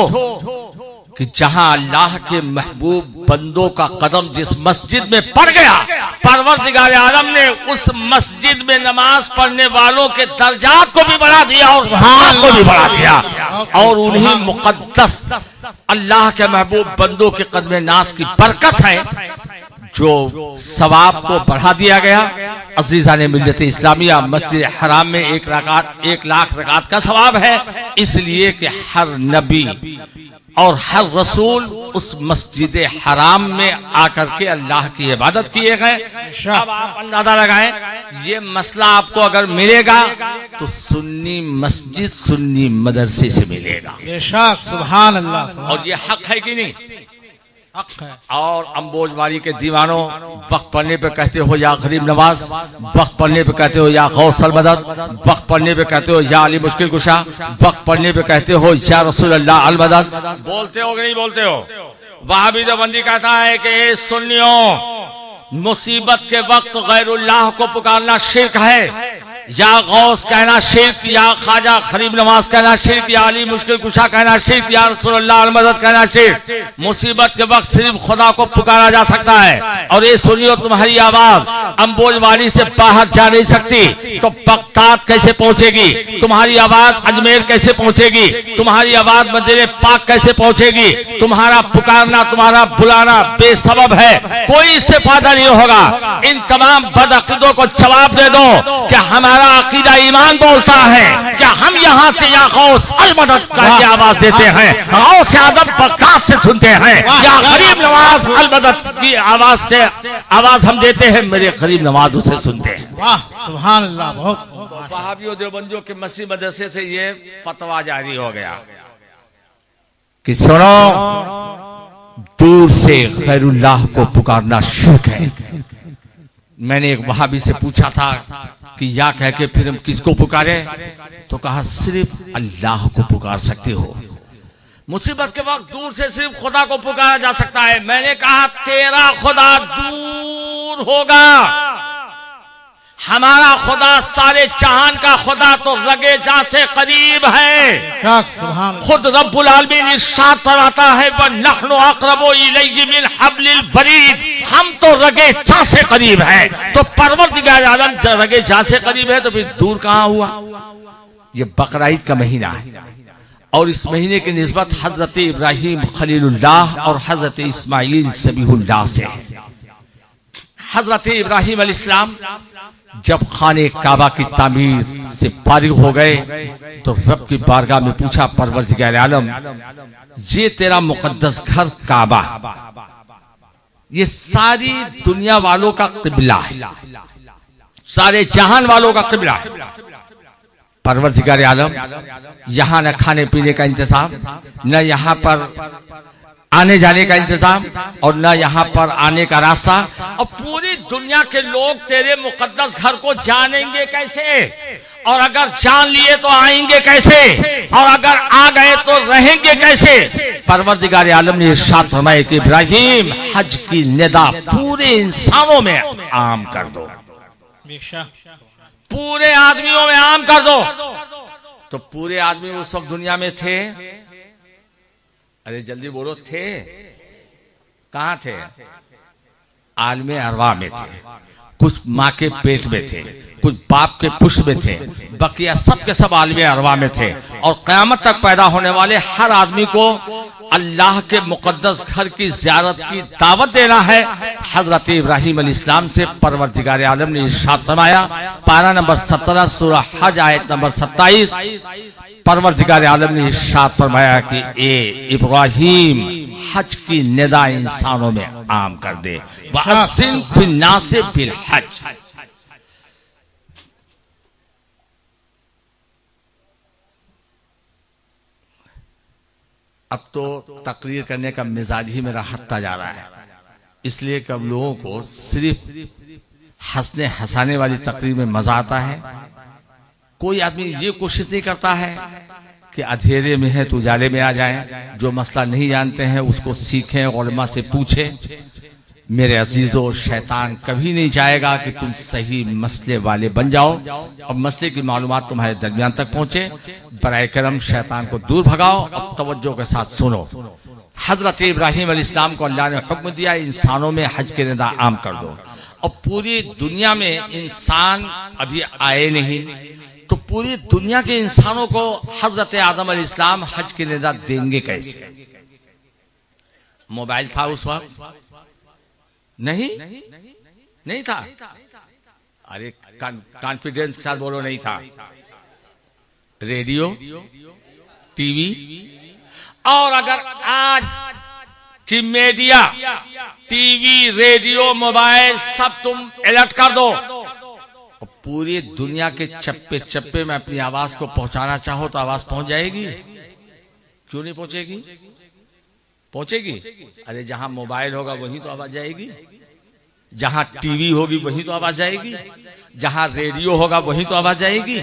S4: कि जहां अल्लाह के महबूब बंदों का कदम जिस मस्जिद में पड़ गया, परवरदिगार आलम ने उस मस्जिद में नमाज पढ़ने वालों के दर्जात को भी बढ़ा दिया और सवाब को भी बढ़ा दिया। और उन्हीं मुकद्दस अल्लाह के महबूब बंदों के कदम नाज की बरकत है जो सवाब को बढ़ा दिया गया। अजीज़ान मिल्लत इस्लामिया, मस्जिद हराम में 1,00,000 रकात का सवाब है, इसलिए कि हर नबी और हर रसूल उस मस्जिद हराम में आकर के अल्लाह की इबादत किए गए। अब आप अंदाजा लगाएं, ये मसला आपको अगर मिलेगा तो सुन्नी मस्जिद, सुन्नी मदरसे से मिलेगा।
S3: बेशक, सुभान अल्लाह।
S4: और ये हक है कि नहीं?
S3: हक है।
S4: और अम्बोजवाड़ी के दीवानों, वक्त पढ़ने पे कहते हो या गरीब नवाज, वक्त पढ़ने पे कहते हो या गौसल मदद, वक्त पढ़ने पे कहते हो या अली मुश्किल कुशा, वक्त पढ़ने पे कहते हो या रसूल अल्लाह अल मदद। बोलते हो कि नहीं बोलते हो? वहाबी देवबंदी कहता है कि सुन्नियों, मुसीबत के वक्त गैरुल्लाह को पुकारना शिर्क है, या गौस कहना शिर्क, या ख्वाजा गरीब नवाज कहना शिर्क, या अली मुश्किल कुशा कहना शिर्क, या रसूलुल्लाह अल मदद कहना शिर्क। मुसीबत के वक्त सिर्फ खुदा को पुकारा जा सकता है। और ये सुनियो, तुम्हारी आवाज अम्बोजवाड़ी से बाहर जा नहीं सकती तो बगदाद कैसे पहुंचेगी? तुम्हारी आवाज अजमेर कैसे पहुंचेगी? तुम्हारी आवाज मदीने पाक कैसे पहुंचेगी? तुम्हारा पुकारना, तुम्हारा बुलाना बेसबब है, कोई इससे फायदा नहीं होगा। इन तमाम बदअकीदों को जवाब दे दो कि हमारा अकीदा ईमान बोलता है कि हम यहाँ से या गौस अल मदद का आवाज देते हैं, गौस आदम बगदाद से सुनते हैं, या गरीब नवाज अल मदद की आवाज हम देते हैं, मेरे गरीब नवाज उसे सुनते हैं।
S3: वाह, सुभान अल्लाह। बहुत
S4: वहाबियों देवबंदियों के मस्जिद मदरसे से ये फतवा जारी हो गया कि सुनो, दूर से गैरुल्लाह को पुकारना शिर्क है। मैंने एक वहाबी से पूछा था कि या कह के फिर हम किसको पुकारे? तो कहा सिर्फ अल्लाह को पुकार सकते हो। मुसीबत के वक्त दूर से सिर्फ खुदा को पुकारा जा सकता है। मैंने कहा तेरा खुदा दूर होगा, हमारा खुदा सारे जहान का खुदा तो रगे जा से करीब है। खुद रब्बुल आलमीन इरशाद फरमाता है, व नहनु अक़रबु इलैहि मिन हब्लिल वरीद, हम तो रगे जा से करीब है। तो परवरदिगार आलम रगे जा से करीब है तो फिर दूर कहां हुआ? ये बकरीद का महीना है और इस महीने की निस्बत हजरत इब्राहिम खलीलुल्लाह और हजरत इस्माइल ज़बीहुल्लाह से। हजरत इब्राहिम अलैहिस्सलाम जब खाने काबा की तामीर से फारिग हो गए तो रब की बारगाह में पूछा, परवरदिगार आलम, ये तेरा मुकद्दस घर काबा, ये सारी दुनिया वालों का किबला है, सारे जहान वालों का किबला है। परवरदिगार आलम, यहाँ न खाने पीने का इंतजाम, न यहाँ पर आने जाने का इंतजाम और न यहाँ पर आने का रास्ता। और पूरी दुनिया के लोग तेरे मुकद्दस घर को जानेंगे कैसे, और अगर जान लिए तो आएंगे कैसे, और अगर आ गए तो रहेंगे कैसे। परवरदिगार आलम ने इरशाद फरमाया कि इब्राहिम हज की निदा पूरे इंसानों में आम कर दो, पूरे आदमियों में आम कर दो। तो पूरे आदमी उस वक्त दुनिया में थे, अरे जल्दी बोलो, थे कहां थे? आलमे अरवा में थे, कुछ माँ के पेट में थे, कुछ बाप के पुष्प में थे, बकिया सब के सब आलमे अरवा में थे। और क़यामत तक पैदा होने वाले हर आदमी को अल्लाह के मुकद्दस घर की ज़ियारत की दावत देना है। हजरत इब्राहिम अलैहिस्सलाम से परवरदिगार आलम ने इरशाद फरमाया, पारा नंबर 17 सूरह हज आयत नंबर 27, परवरदिगार आलम ने इरशाद फरमाया कि ए इब्राहिम हज की निदा इंसानों में आम कर दे, वअज़्ज़िन फिन्नास बिल हज। अब तो तकरीर करने का मिजाज ही मेरा हटता जा रहा है, इसलिए कि अब लोगों को सिर्फ हंसने हंसाने वाली तकरीर में मजा आता है। कोई आदमी ये कोशिश नहीं करता है कि अंधेरे में है तो उजाले में आ जाए, जो मसला नहीं जानते हैं उसको सीखें, उलमा से पूछें। मेरे अजीजों, शैतान कभी नहीं चाहेगा कि तुम सही मसले वाले बन जाओ और मसले की मालूमात तुम्हारे दरमियान तक पहुंचे। बराए करम शैतान को दूर भगाओ। अब तवज्जो के साथ सुनो। हजरत इब्राहिम अलैहिस्सलाम को अल्लाह ने हुक्म दिया, इंसानों में हज के निदा आम कर दो। और पूरी दुनिया में इंसान अभी आए नहीं, तो पूरी दुनिया के इंसानों को हजरत आदम अलैहिस्सलाम हज की निदा देंगे कैसे? मोबाइल था उस वक्त? नहीं था। अरे कॉन्फिडेंस के साथ बोलो, नहीं था। रेडियो, टीवी, और अगर आज की मीडिया, टीवी, रेडियो, मोबाइल सब तुम अलर्ट कर दो, पूरी दुनिया के चप्पे चप्पे में अपनी आवाज को पहुंचाना चाहो तो आवाज पहुंच जाएगी? क्यों नहीं पहुंचेगी? पहुंचेगी। अरे जहां मोबाइल होगा वहीं तो आवाज जाएगी, जहां टीवी होगी वहीं तो आवाज जाएगी, जहां रेडियो होगा वहीं तो आवाज जाएगी।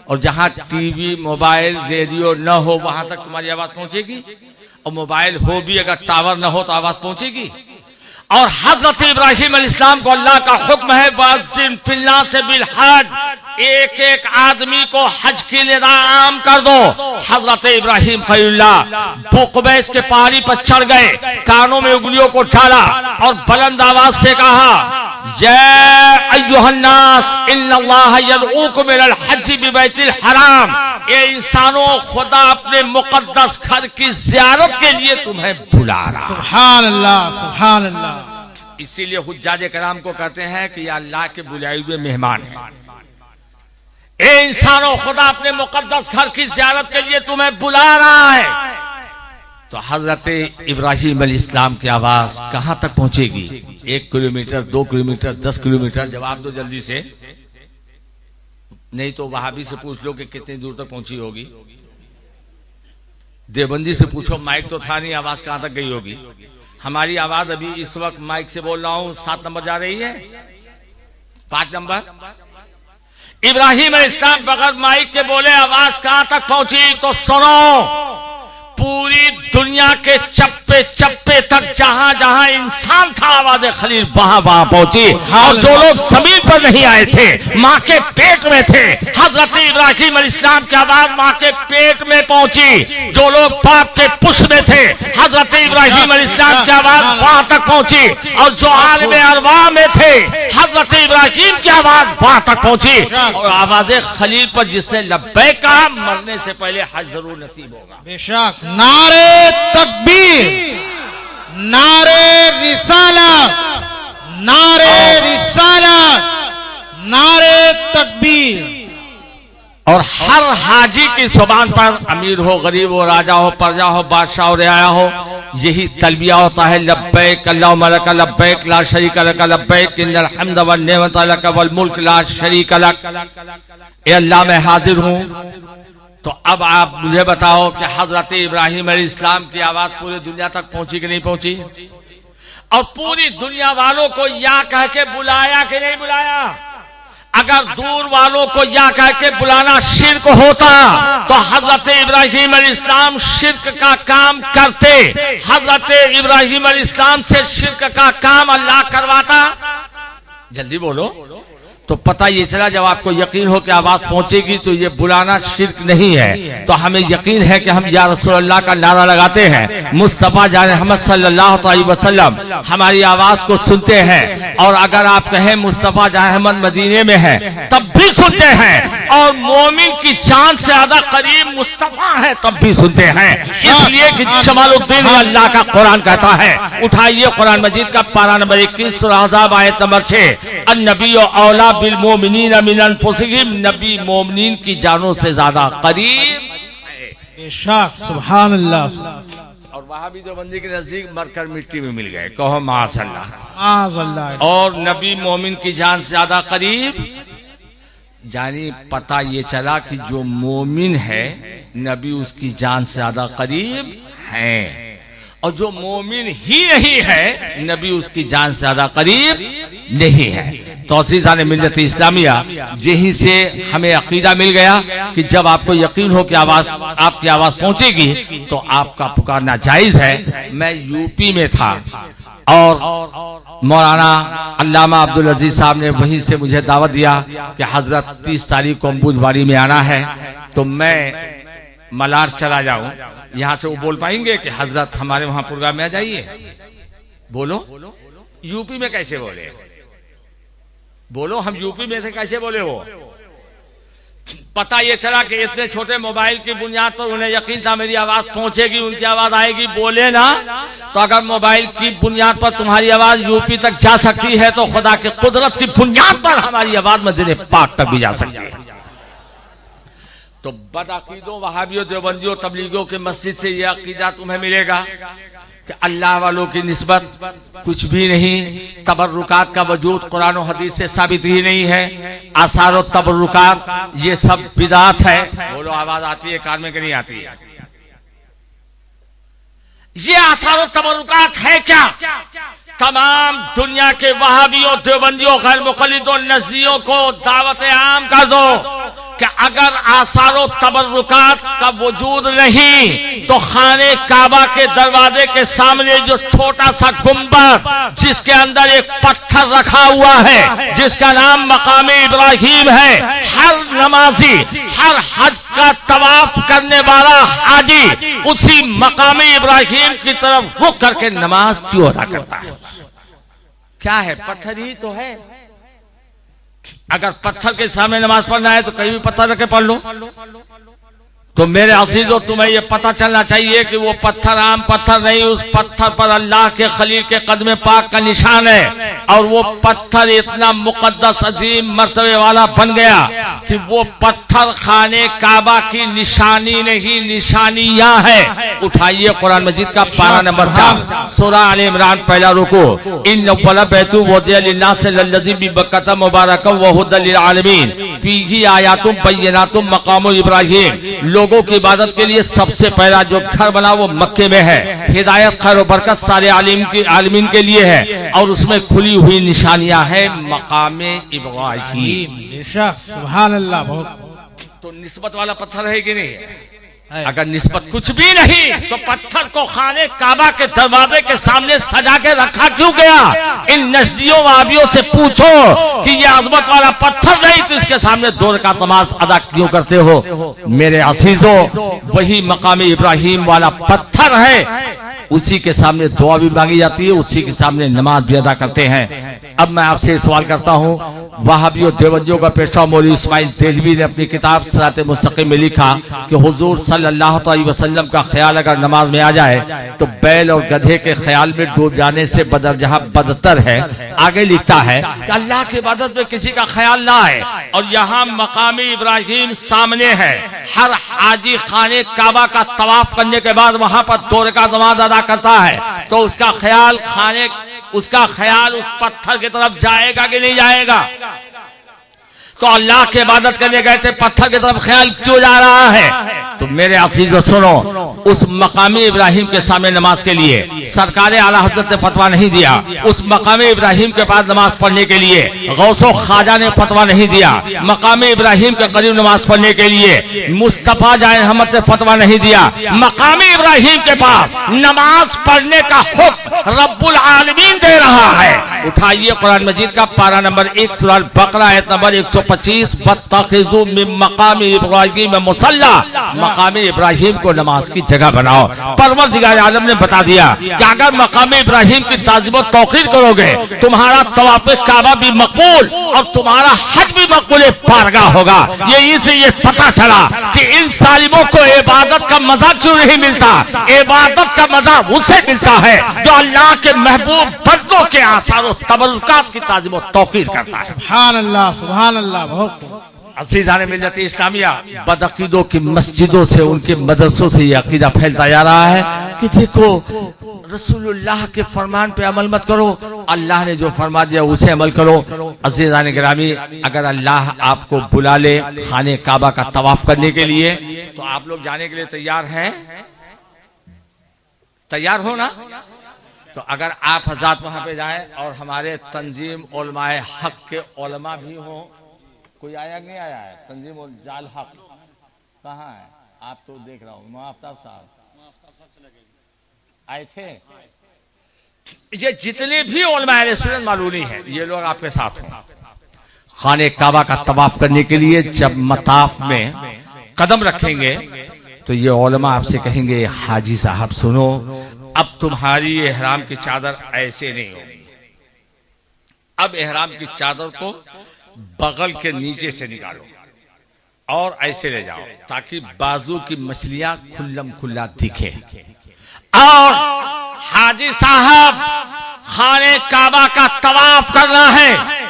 S4: और जहां टीवी, मोबाइल, रेडियो न हो वहां तक तुम्हारी आवाज पहुंचेगी। और मोबाइल हो भी अगर टावर न हो तो आवाज पहुंचेगी। और हजरत इब्राहिम अलैहिस्सलाम को अल्लाह का हुक्म है, वअज़्ज़िन फिन्नास बिल हज, एक एक आदमी को हज की निदा आम कर दो। हजरत इब्राहिम खलीलुल्लाह बुक़बैस के पहाड़ी पर चढ़ गए, कानों में उंगलियों को डाला और बुलंद आवाज से कहा, या अय्युहन्नास इन्नल्लाह यदऊकुम इलल हज्ज बिबैतिल हराम। ए इंसानों, खुदा अपने मुकद्दस घर की ज़ियारत के लिए तुम्हें बुला रहा।
S3: सुभान अल्लाह, सुभान अल्लाह।
S4: इसीलिए हुज्जाज कराम को कहते हैं कि या अल्लाह के बुलाए हुए मेहमान हैं। ए इंसानों, खुदा अपने मुकद्दस घर की ज़ियारत के लिए तुम्हें बुला रहा है। तो हजरत इब्राहिम अलैहिस्सलाम की आवाज कहां तक पहुंचेगी? 1 किलोमीटर, 2 किलोमीटर, 10 किलोमीटर? जवाब दो जल्दी से, नहीं तो वहाबी से पूछ लो कि कितनी दूर तक पहुंची होगी। देवबंदी से पूछो, माइक तो था नहीं, आवाज कहां तक गई होगी। हमारी आवाज अभी इस वक्त माइक से बोल रहा हूं 7 नंबर जा रही है, 5 नंबर। इब्राहिम अलैहिस्सलाम बगैर माइक के बोले आवाज कहां तक पहुंची? तो सुनो, पूरी दुनिया के चप्पे चप्पे तक जहां जहां इंसान था, आवाज़ खलील वहां वहां पहुंची। और जो लोग जमीन पर नहीं आए थे, माँ के पेट में थे, हजरत इब्राहिम अलैहिस्सलाम की आवाज माँ के पेट में पहुंची। जो लोग बाप के पुष्प में थे, हजरत इब्राहिम अलैहिस्सलाम की आवाज वहां तक पहुंची। और जो आलमे अरवा में थे, हजरत इब्राहिम की आवाज वहां तक पहुंची। और आवाज़ खलील पर जिसने लब्बैक कहा, मरने से पहले हज जरूर नसीब होगा।
S3: बेशक। नारे तकबीर, नारे रिसालत, नारे रिसालत, नारे तकबीर।
S4: और हर हाजी की जुबान पर, अमीर हो, गरीब हो, राजा हो, प्रजा हो, बादशाह हो, रियाया हो, यही तलबिया होता है, लब्बैक अल्लाहुम्मा लक लब्बैक ला शरीका लक लब्बैक इन्नल हम्द वन निअमत लक वल मुल्क ला शरीका लक। ए अल्लाह, मैं हाजिर हूँ तो अब आप मुझे बताओ कि हजरत इब्राहिम अलैहिस्सलाम की आवाज पूरी दुनिया तक पहुंची कि नहीं पहुंची? और पूरी दुनिया वालों को या कह के बुलाया कि नहीं बुलाया? अगर दूर वालों को या कह के बुलाना शिर्क होता तो हजरत इब्राहिम अलैहिस्सलाम शिर्क का काम करते। हजरत इब्राहिम अलैहिस्सलाम से शिर्क का काम अल्लाह करवाता? जल्दी बोलो। तो पता ये चला जब आपको यकीन हो कि आवाज पहुंचेगी तो ये बुलाना शिर्क नहीं है, तो हमें यकीन है कि हम या रसूल अल्लाह का नारा लगाते हैं, मुस्तफा जान मोहम्मद सल्लल्लाहु अलैहि वसल्लम हमारी आवाज को सुनते हैं। और अगर आप कहें मुस्तफा जान अहमद मदीने में है तब भी सुनते हैं, और मोमिन की जान से ज्यादा करीब मुस्तफा है तब भी सुनते हैं। इसलिए कि जमालुद्दीन अल्लाह का कुरान कहता है, उठाइए कुरान मजीद का पारा नंबर 21 सूरह अहज़ाब आयत नंबर 6, अन्नबी औला बिल मोमिनीन मिन अनफुसिहिम, नबी मोमिनीन की जानों से ज्यादा करीब है।
S3: बेशक, सुभान अल्लाह।
S4: और वहां भी जो बंदी के नजदीक मरकर मिट्टी में मिल गए, कहो माशअल्लाह।
S3: माशअल्लाह।
S4: और नबी मोमिन की जान से ज्यादा करीब, यानी पता ये चला कि जो मोमिन है नबी उसकी जान से ज्यादा करीब है, और जो मोमिन ही नहीं है नबी उसकी जान से ज्यादा करीब नहीं है। तो अज़ीज़ान मिल्लत इस्लामिया, यहीं से हमें अकीदा मिल गया कि जब आपको यकीन हो कि आपकी आवाज पहुंचेगी तो आपका पुकारना जायज है। मैं यूपी में था और मौलाना अल्लामा अब्दुल अजीज साहब ने वहीं से मुझे दावत दिया कि हजरत 30 तारीख को अम्बुजबाड़ी में आना है, तो मैं मलार चला जाऊं। यहां से वो बोल पाएंगे कि हजरत हमारे वहां प्रोग्राम में आ जाइए? बोलो, यूपी में कैसे बोले? बोलो, हम यूपी में थे, कैसे बोले वो? पता ये चला कि इतने छोटे मोबाइल की बुनियाद पर उन्हें यकीन था मेरी आवाज पहुंचेगी, उनकी आवाज आएगी। बोले ना, तो अगर मोबाइल की बुनियाद पर तुम्हारी आवाज यूपी तक जा सकती है तो खुदा की कुदरत की बुनियाद पर हमारी आवाज मदीने पाक तक भी जा सकती है। तो बदअकीदों, वहाबियों, देवबंदियों, तबलीगियों के मस्जिद से यह अकीदा तुम्हें मिलेगा कि अल्लाह वालों की निस्बत कुछ भी नहीं, तबर्रुकात का वजूद कुरान और हदीस से साबित ही नहीं है, आसार और तबर्रुकात ये सब बिदात है। बोलो, आवाज आती है कान में कि नहीं आती है? ये आसार और तबर्रुकात है क्या? तमाम दुनिया के वहाबियों, देवबंदियों, गैर मुक़ल्लिदों, नज़रियों को दावत आम कर दो कि अगर आसारो तबर्रुकात का वजूद नहीं तो खाने काबा के दरवाजे के सामने जो छोटा सा गुंबद जिसके अंदर एक पत्थर रखा हुआ है जिसका नाम मकामे इब्राहिम है, हर नमाजी, हर हज का तवाफ करने वाला हाजी उसी मकामे इब्राहिम की तरफ रुख करके नमाज क्यों अदा करता है? क्या है? पत्थर ही तो है। अगर पत्थर के सामने नमाज पढ़ना है तो कहीं भी पत्थर रख के पढ़ लो। तो मेरे अजीजों, तुम्हें यह पता चलना चाहिए कि वो पत्थर आम पत्थर नहीं, उस पत्थर पर अल्लाह के खलील के कदम पाक का निशान है, और वो पत्थर इतना मुकद्दस अजीम मर्तबे वाला बन गया कि वो पत्थर खाने काबा की निशानी नहीं, निशानियां है। उठाइए कुरान मजीद का पारा नंबर 4 सूरह आल इमरान पहला रुकू, इन अव्वल बैतु वुज़िअ लिन्नास लल्लज़ी बिबक्कता मुबारकम व हुदल लिल आलमीन फीही आयातुम बय्यिनातुम मकाम इब्राहिम। लोगों की इबादत के लिए सबसे पहला जो घर बना वो मक्के में है, हिदायत, खैर और बरकत सारे आलिमीन के लिए है, और उसमें खुली हुई निशानियां हैं मकामे इब्राहिम।
S3: सुभान अल्लाह। बहुत
S4: तो निस्बत वाला पत्थर है कि नहीं है? अगर निस्बत कुछ भी नहीं तो पत्थर को खाने काबा के दरवाजे के सामने सजा के रखा क्यों गया? इन नजदियों वहाबियों से पूछो कि ये अजमत वाला पत्थर नहीं तो इसके सामने 2 रकात नमाज अदा क्यों करते हो? मेरे अजीजों, वही मकामी इब्राहिम वाला पत्थर है, उसी के सामने दुआ भी मांगी जाती है, उसी के सामने नमाज भी अदा करते हैं। अब मैं आपसे सवाल करता हूँ, वहाबियों देवबंदियों का पेशवा मौलवी इस्माइल देहलवी ने अपनी किताब सिरात मुस्तकीम में लिखा कि हुजूर सल्लल्लाहु अलैहि वसल्लम का ख्याल अगर नमाज में आ जाए तो बैल और गधे के ख्याल में डूब जाने से बदरजहा बदतर है। आगे लिखता है कि अल्लाह की इबादत में किसी का ख्याल ना आए, और यहाँ मकामी इब्राहिम सामने है। हर हाजी खाने काबा का तवाफ करने के बाद वहां पर 2 रकात नमाज अदा करता है, तो उसका ख्याल उस पत्थर की तरफ जाएगा कि नहीं जाएगा? तो अल्लाह की इबादत करने गए थे, पत्थर की तरफ ख्याल क्यों जा रहा है? तो मेरे अजीजों सुनो, उस मकामी इब्राहिम के सामने नमाज के लिए सरकार आला हजरत ने फतवा नहीं दिया। उस मकामी इब्राहिम के पास नमाज पढ़ने के लिए गौसो ख्वाजा ने फतवा नहीं दिया। मकामी इब्राहिम के करीब नमाज पढ़ने के लिए मुस्तफा जाए अहमद ने फतवा नहीं दिया। मकामी इब्राहिम के पास नमाज पढ़ने का हुक्म रब्बुल आलमीन दे रहा है। उठाइए कुरान मजीद का पारा नंबर 1 सूरह बकरा आयत नंबर 125, वत्तखिजू मिन मकामी इब्राहिम मुसल्ला, मकामी इब्राहिम को नमाज की जगह बनाओ। परवरदिगार आलम ने बता दिया कि अगर मकामी इब्राहिम की ताज़ीम और तौक़ीर करोगे, तुम्हारा तवाफ़ काबा भी मकबूल और तुम्हारा हज भी मकबूल पारगाह होगा। यही से ये पता चला कि इन सालिमों को इबादत का मजा क्यों नहीं मिलता। इबादत का मजा उसे मिलता है जो अल्लाह के महबूब बंदों के आसार और तबरुकात की ताज़ीम और तौक़ीर करता है।
S3: सुभान अल्लाह, सुभान अल्लाह। बहुत
S4: अज़ीज़ान मिल्लत इस्लामिया, बदअक़ीदों की मस्जिदों से, उनके मदरसों से ये अक़ीदा फैलता जा रहा है कि देखो रसूलुल्लाह के फरमान पे अमल मत करो, अल्लाह ने जो फरमा दिया उसे अमल करो। अज़ीज़ान गिरामी, अगर अल्लाह आपको बुला ले खाने काबा का तवाफ करने के लिए, तो आप लोग जाने के लिए तैयार हैं? तैयार हो ना? तो अगर आप हज़रात वहां पे जाएं और हमारे तंजीम उलमाए हक के उलमा भी हों, कोई आया नहीं आया है? तंजीम जाल हक कहाँ है? आप तो देख रहा हूँ, मुआफ्ताब साहब आए थे। ये जितने भी उलमाए सुन्नत मालूमी है, ये लोग आपके साथ हैं। खाने काबा का तवाफ करने के लिए जब मताफ में कदम रखेंगे तो ये उलमा आपसे कहेंगे, हाजी साहब सुनो, अब तुम्हारी एहराम की चादर ऐसे नहीं होगी। अब एहराम की चादर को बगल के नीचे से निकालो और ऐसे ले जाओ ताकि बाजू की मछलियां खुल्लम खुल्ला दिखे। और हाजी साहब खाने काबा का तवाफ करना है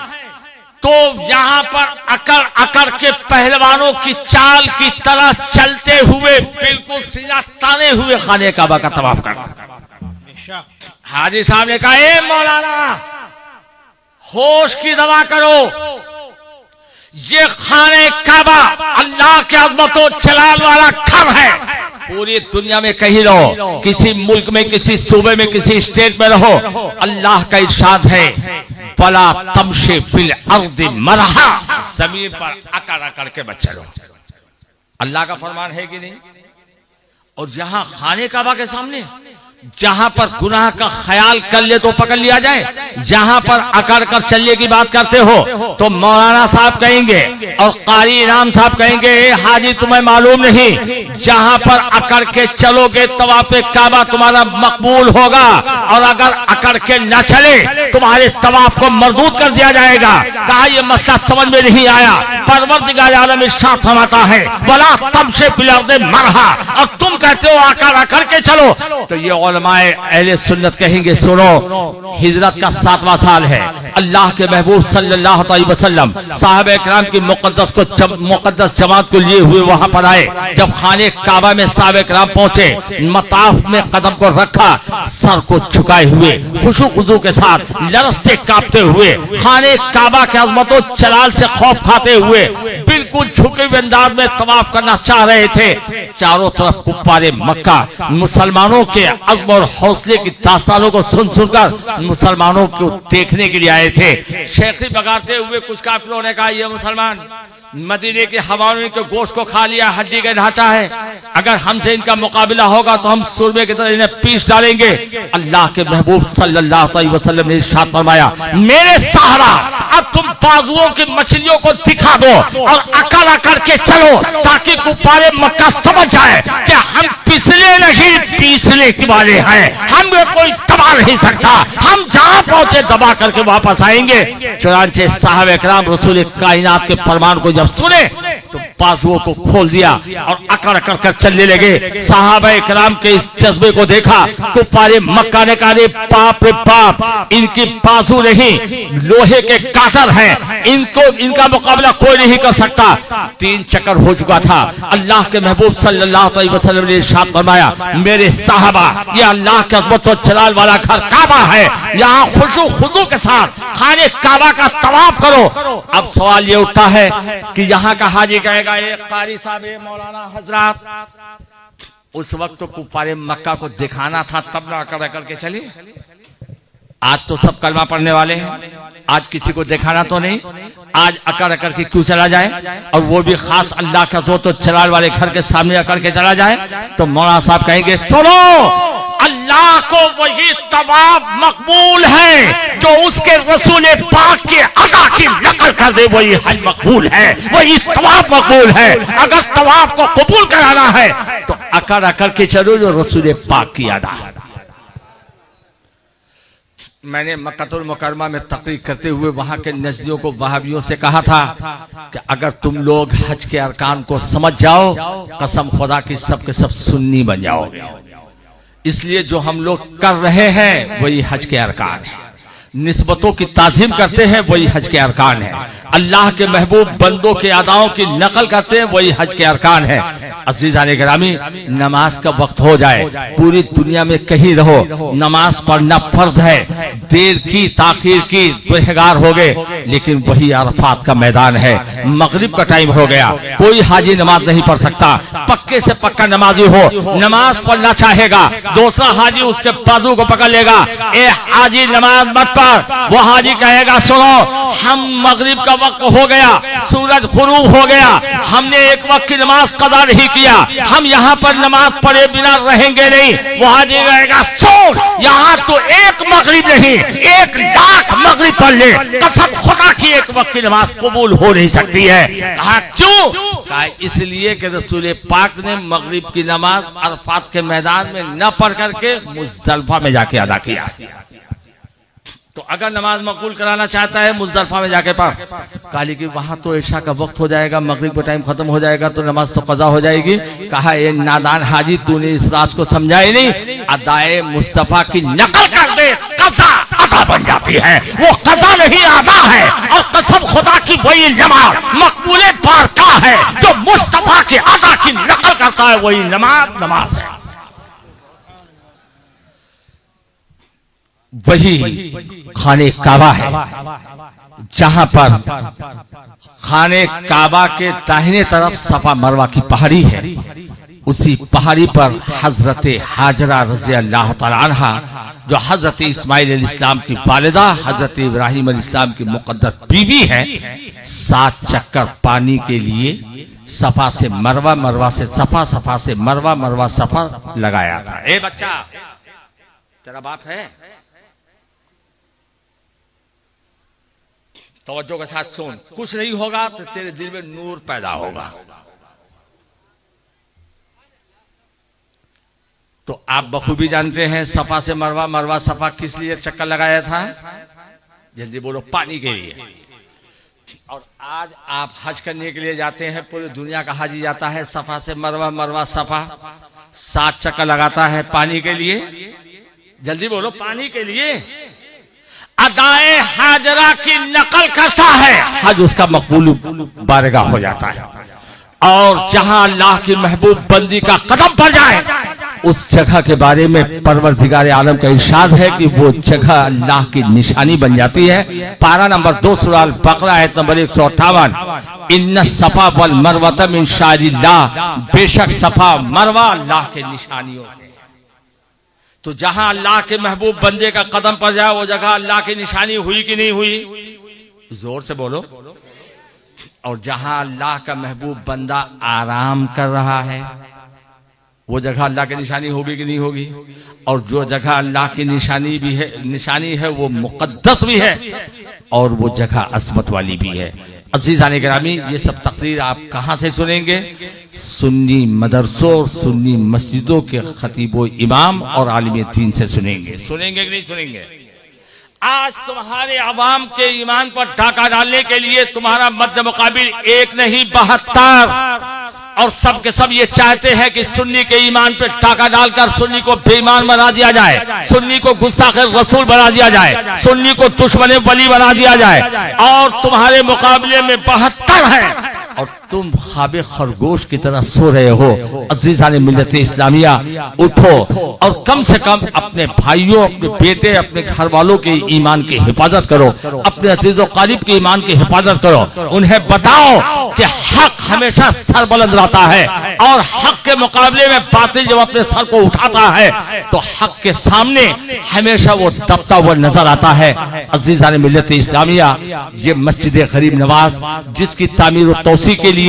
S4: तो यहां पर अकड़ अकड़ के पहलवानों की चाल की तरह चलते हुए बिल्कुल सीधा ताने हुए खाने काबा का तवाफ करना। हाजी साहब ने कहा, ए मौलाना होश की दवा करो, ये खाने काबा अल्लाह के अज़मतों जलाल वाला घर है। पूरी दुनिया में कहीं रहो, किसी मुल्क में, किसी सूबे में, किसी स्टेट में रहो, अल्लाह का इरशाद है, फला तमशे फिल अर्दि मरहा, जमीन पर अकड़ अकड़ के मत चलो। अल्लाह का फरमान है कि नहीं? और यहां खाने काबा के सामने जहां पर गुनाह का ख्याल कर ले तो पकड़ लिया जाए, जहां पर अकड़ कर चलने की बात करते हो तो मौलाना साहब कहेंगे और कारी इनाम साहब कहेंगे, हाजी तुम्हें मालूम नहीं, जहां पर अकड़ के चलोगे तवाफ़े काबा तुम्हारा मकबूल होगा, और अगर अकड़ के न चले तुम्हारे तवाफ को मरदूद कर दिया जाएगा। कहा यह मसला समझ में नहीं आया। परवरदिगार आलम इरशाद फरमाता है, वला तमशे फिल अर्दि मरहा, और तुम कहते हो अकड़ अकड़ के चलो। तो ये उलमाए अहले सुन्नत कहेंगे, सुनो, हिजरत का 7वां साल है, अल्लाह के महबूब सल्लल्लाहु अलैहि वसल्लम साहबे किराम की मुकद्दस जमात को लिए हुए वहां पर आए। जब खाने काबा में साहबे किराम पहुंचे, मताफ में कदम को रखा, सर को झुकाए हुए, खुशू खुजू के साथ, लरसते कांपते हुए, खाने काबा के अज़मतों जलाल से खौफ खाते हुए बिल्कुल झुके हुए अंदाज में तवाफ करना चाह रहे थे। चारों तरफ कुप्पारे मक्का मुसलमानों के अज़्म और हौसले की दास्तानों को सुन सुनकर मुसलमानों को देखने के लिए आए थे। शेखी बगाते हुए कुछ काफिरों ने कहा, ये मुसलमान मदीने के हवाओं के गोश्त को खा लिया, हड्डी का ढांचा है, अगर हमसे इनका मुकाबला होगा तो हम सुरमे की तरह इन्हें पीस डालेंगे। अल्लाह के महबूब सल्लल्लाहु अलैहि वसल्लम ने इरशाद फरमाया, मेरे सहारा अब तुम बाजुओं की मछलियों को दिखा दो और अकड़ अकड़ के चलो, ताकि कुफारे मक्का समझ जाए कि हम पिछले नहीं पीसने के वाले हैं, हमें कोई दबा नहीं सकता, हम जहां पहुंचे दबा करके वापस आएंगे। चुनांचे साहब इकराम रसूल कायनात के फरमान को जब सुने तो बाजुओं को खोल दिया और अकड़ अकड़ कर चलने लगे। साहबा इकराम के इस जज्बे को देखा कुफारे मक्का ने कहा, बाप रे बाप, इनकी बाजू नहीं लोहे के काटर हैं, इनका मुकाबला कोई नहीं कर सकता। 3 चक्कर हो चुका था। अल्लाह के महबूब सल्लल्लाहु अलैहि वसल्लम ने इरशाद फरमाया, मेरे साहबा, ये अल्लाह के अज़मत और जलाल वाला घर काबा है, यहाँ खुशू खुजू के साथ खाने काबा का तवाफ करो। अब सवाल ये उठता है कि यहाँ का हाजी कहेगा, एक कारी साहब, मौलाना हजरत, उस वक्त तो कुफारे मक्का को दिखाना था, तब ना अकड़ अकड़ के चले। आज तो सब कलमा पढ़ने वाले हैं, आज किसी को दिखाना तो नहीं, आज अकड़ अकड़ के क्यों चला जाए, और वो भी खास अल्लाह का ज़ोत और जलाल वाले घर के सामने अकड़ के चला जाए। तो मौलाना साहब कहेंगे, सुनो, अल्लाह को वही तवाफ मकबूल है जो उसके रसूल पाक के अदा की नकल कर दे, वही हज मकबूल है, वही तवाफ मकबूल है। अगर तवाफ को कबूल कराना है तो अकड़ अकड़ के चलो जो रसूल पाक की अदा। मैंने मक्कातुल मुकर्रमा में तकरीर करते हुए वहां के नजदियों को वहाबियों से कहा था कि अगर तुम लोग हज के अरकान को समझ जाओ, कसम खुदा की सब के सब सुन्नी बन जाओगे। इसलिए जो हम लोग कर रहे हैं वही हज के अरकान है, निस्बतों की ताजीम करते हैं वही हज के अरकान है, अल्लाह के महबूब बंदों के अदाओं की नकल करते हैं वही हज के अरकान है। अज़ीज़ान गिरामी, नमाज का वक्त हो जाए, पूरी दुनिया में कहीं रहो, नमाज पढ़ना फर्ज है। देर की ताखीर की गुनहगार हो गए, लेकिन वही अरफात का मैदान है। मगरिब का टाइम हो गया, कोई हाजी नमाज नहीं पढ़ सकता, पक्के से पक्का नमाजी हो, नमाज पढ़ना चाहेगा, दूसरा हाजी उसके बाजू को पकड़ लेगा, ए हाजी नमाज मत पढ़। वो हाजी कहेगा, सुनो, हम मगरिब का वक्त हो गया, सूरज गुरूब हो गया, हमने एक वक्त की नमाज कदा नहीं किया, हम यहाँ पर नमाज पढ़े बिना रहेंगे नहीं। वो हाजी कहेगा, सुन, यहाँ तो एक मगरिब नहीं 1 लाख मगरिब पढ़ ले, कसम खुदा की एक वक्त की नमाज कबूल हो नहीं सकती है। कहा क्यों? कहा इसलिए कि रसूल पाक ने मगरिब की नमाज अरफात के मैदान में न पढ़ करके मुज़दलिफा में जाके अदा किया। तो अगर नमाज मकबूल कराना चाहता है मुज़दलिफा में जाके पढ़। कहा लेकिन वहां तो इशा का वक्त हो जाएगा, मगरिब का टाइम खत्म हो जाएगा, तो नमाज तो कज़ा हो जाएगी। कहा ये नादान हाजी, तूने इस राज को समझा ही नहीं, अदाए मुस्तफा की नकल कर दे, कज़ा अदा बन जाती है, वो कज़ा नहीं अदा है। और कसम खुदा की वही नमाज मकबूले बारका है जो मुस्तफा के अदा की नकल करता है, वही नमाज है। वही खाने काबा है, जहां पर खाने काबा के दाहिने तरफ सफा मरवा की पहाड़ी है। उसी पहाड़ी पर हजरत हाजरा रज़ी अल्लाह तआला अन्हा, जो हजरत इस्माइल अलैहिस्सलाम की वालिदा, हजरत इब्राहिम अलैहिस्सलाम की मुक़द्दस बीवी है, 7 चक्कर पानी के लिए सफा से मरवा, मरवा से सफा, सफा से मरवा, मरवा सफा लगाया था। ए बच्चा, तेरा बाप है? तवज्जो के साथ सुन, कुछ नहीं होगा तो तेरे दिल में नूर पैदा होगा। तो आप बखूबी जानते हैं सफा से मरवा, मरवा सफा किस लिए चक्कर लगाया था? जल्दी बोलो, पानी के लिए। और आज आप हज करने के लिए जाते हैं, पूरी दुनिया का हाजी जाता है सफा से मरवा, मरवा सफा, 7 चक्कर लगाता है पानी के लिए। जल्दी बोलो, पानी के लिए। अदाए हाजरा की नकल करता है, हज उसका मकबूल बारगाह हो जाता है। और जहां अल्लाह की महबूब बंदी का कदम पड़ जाए, उस जगह के बारे में परवरदिगार आलम का इरशाद है कि वो जगह अल्लाह की निशानी बन जाती है। पारा नंबर 2 सूरह अल बकरा आयत नंबर 158, इन्ना सफा वल मरवा मिन शाइरिल्लाह, बेशक सफा मरवा अल्लाह के निशानियों से। तो जहां अल्लाह के महबूब बंदे का कदम पड़ जाए, वो जगह अल्लाह की निशानी हुई कि नहीं हुई? जोर से बोलो। और जहां अल्लाह का महबूब बंदा आराम कर रहा है, वो जगह अल्लाह की निशानी होगी कि नहीं होगी? और जो जगह अल्लाह की निशानी है वो मुकद्दस भी है, और वो जगह असमत वाली भी है। अज़ीज़ान गिरामी, ये सब तकरीर आप कहां से सुनेंगे? सुन्नी मदरसों और सुन्नी मस्जिदों के खतीबो इमाम और आलिम दीन से सुनेंगे। सुनेंगे कि नहीं सुनेंगे? आज तुम्हारे अवाम के ईमान पर डाका डालने के लिए तुम्हारा मद्द मुकाबिल एक नहीं 72 और सब के सब ये चाहते हैं कि सुन्नी के ईमान पे टाका डालकर सुन्नी को बेईमान बना दिया जाए, सुन्नी को गुस्ताख रसूल बना दिया जाए, सुन्नी को दुश्मन वली बना दिया जाए। और तुम्हारे मुकाबले में 72 है और तुम ख्वाबे खरगोश की तरह सो रहे हो। अजीजान मिल्लत इस्लामिया, उठो और कम से कम अपने भाइयों, अपने बेटे, अपने घर वालों के ईमान की हिफाजत करो, अपने अजीजों कारिब के ईमान की हिफाजत करो। उन्हें बताओ कि हक हमेशा सर बुलंद रहता है और हक के मुकाबले में बातिल जब अपने सर को उठाता है तो हक के सामने हमेशा वो दबता हुआ नजर आता है। अजीजान मिल्लत इस्लामिया, ये मस्जिद गरीब नवाज जिसकी तामीर और तौसी के लिए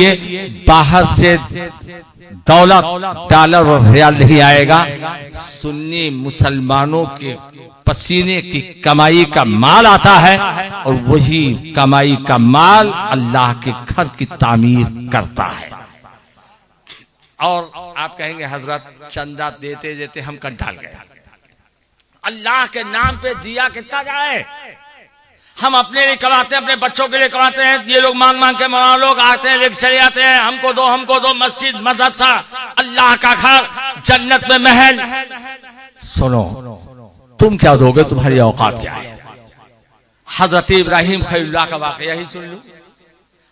S4: बाहर से दौलत, डॉलर और रियाल नहीं आएगा, सुन्नी मुसलमानों के पसीने की कमाई का माल आता है और वही कमाई का माल अल्लाह के घर की तामीर करता है। और आप कहेंगे हजरत चंदा देते देते हम कंटाल गए, अल्लाह के नाम पे दिया कितना जाए? हम अपने लिए कमाते हैं, अपने बच्चों के लिए कमाते हैं, ये लोग मांग मांग के मौलाना लोग आते हैं, लेके चले जाते हैं, हमको दो मस्जिद मदरसा, अल्लाह का घर, जन्नत में महल। सुनो, तुम क्या दोगे? तुम्हारी औकात क्या है? हजरत इब्राहिम खलीलुल्लाह का वाकया ही सुन लो।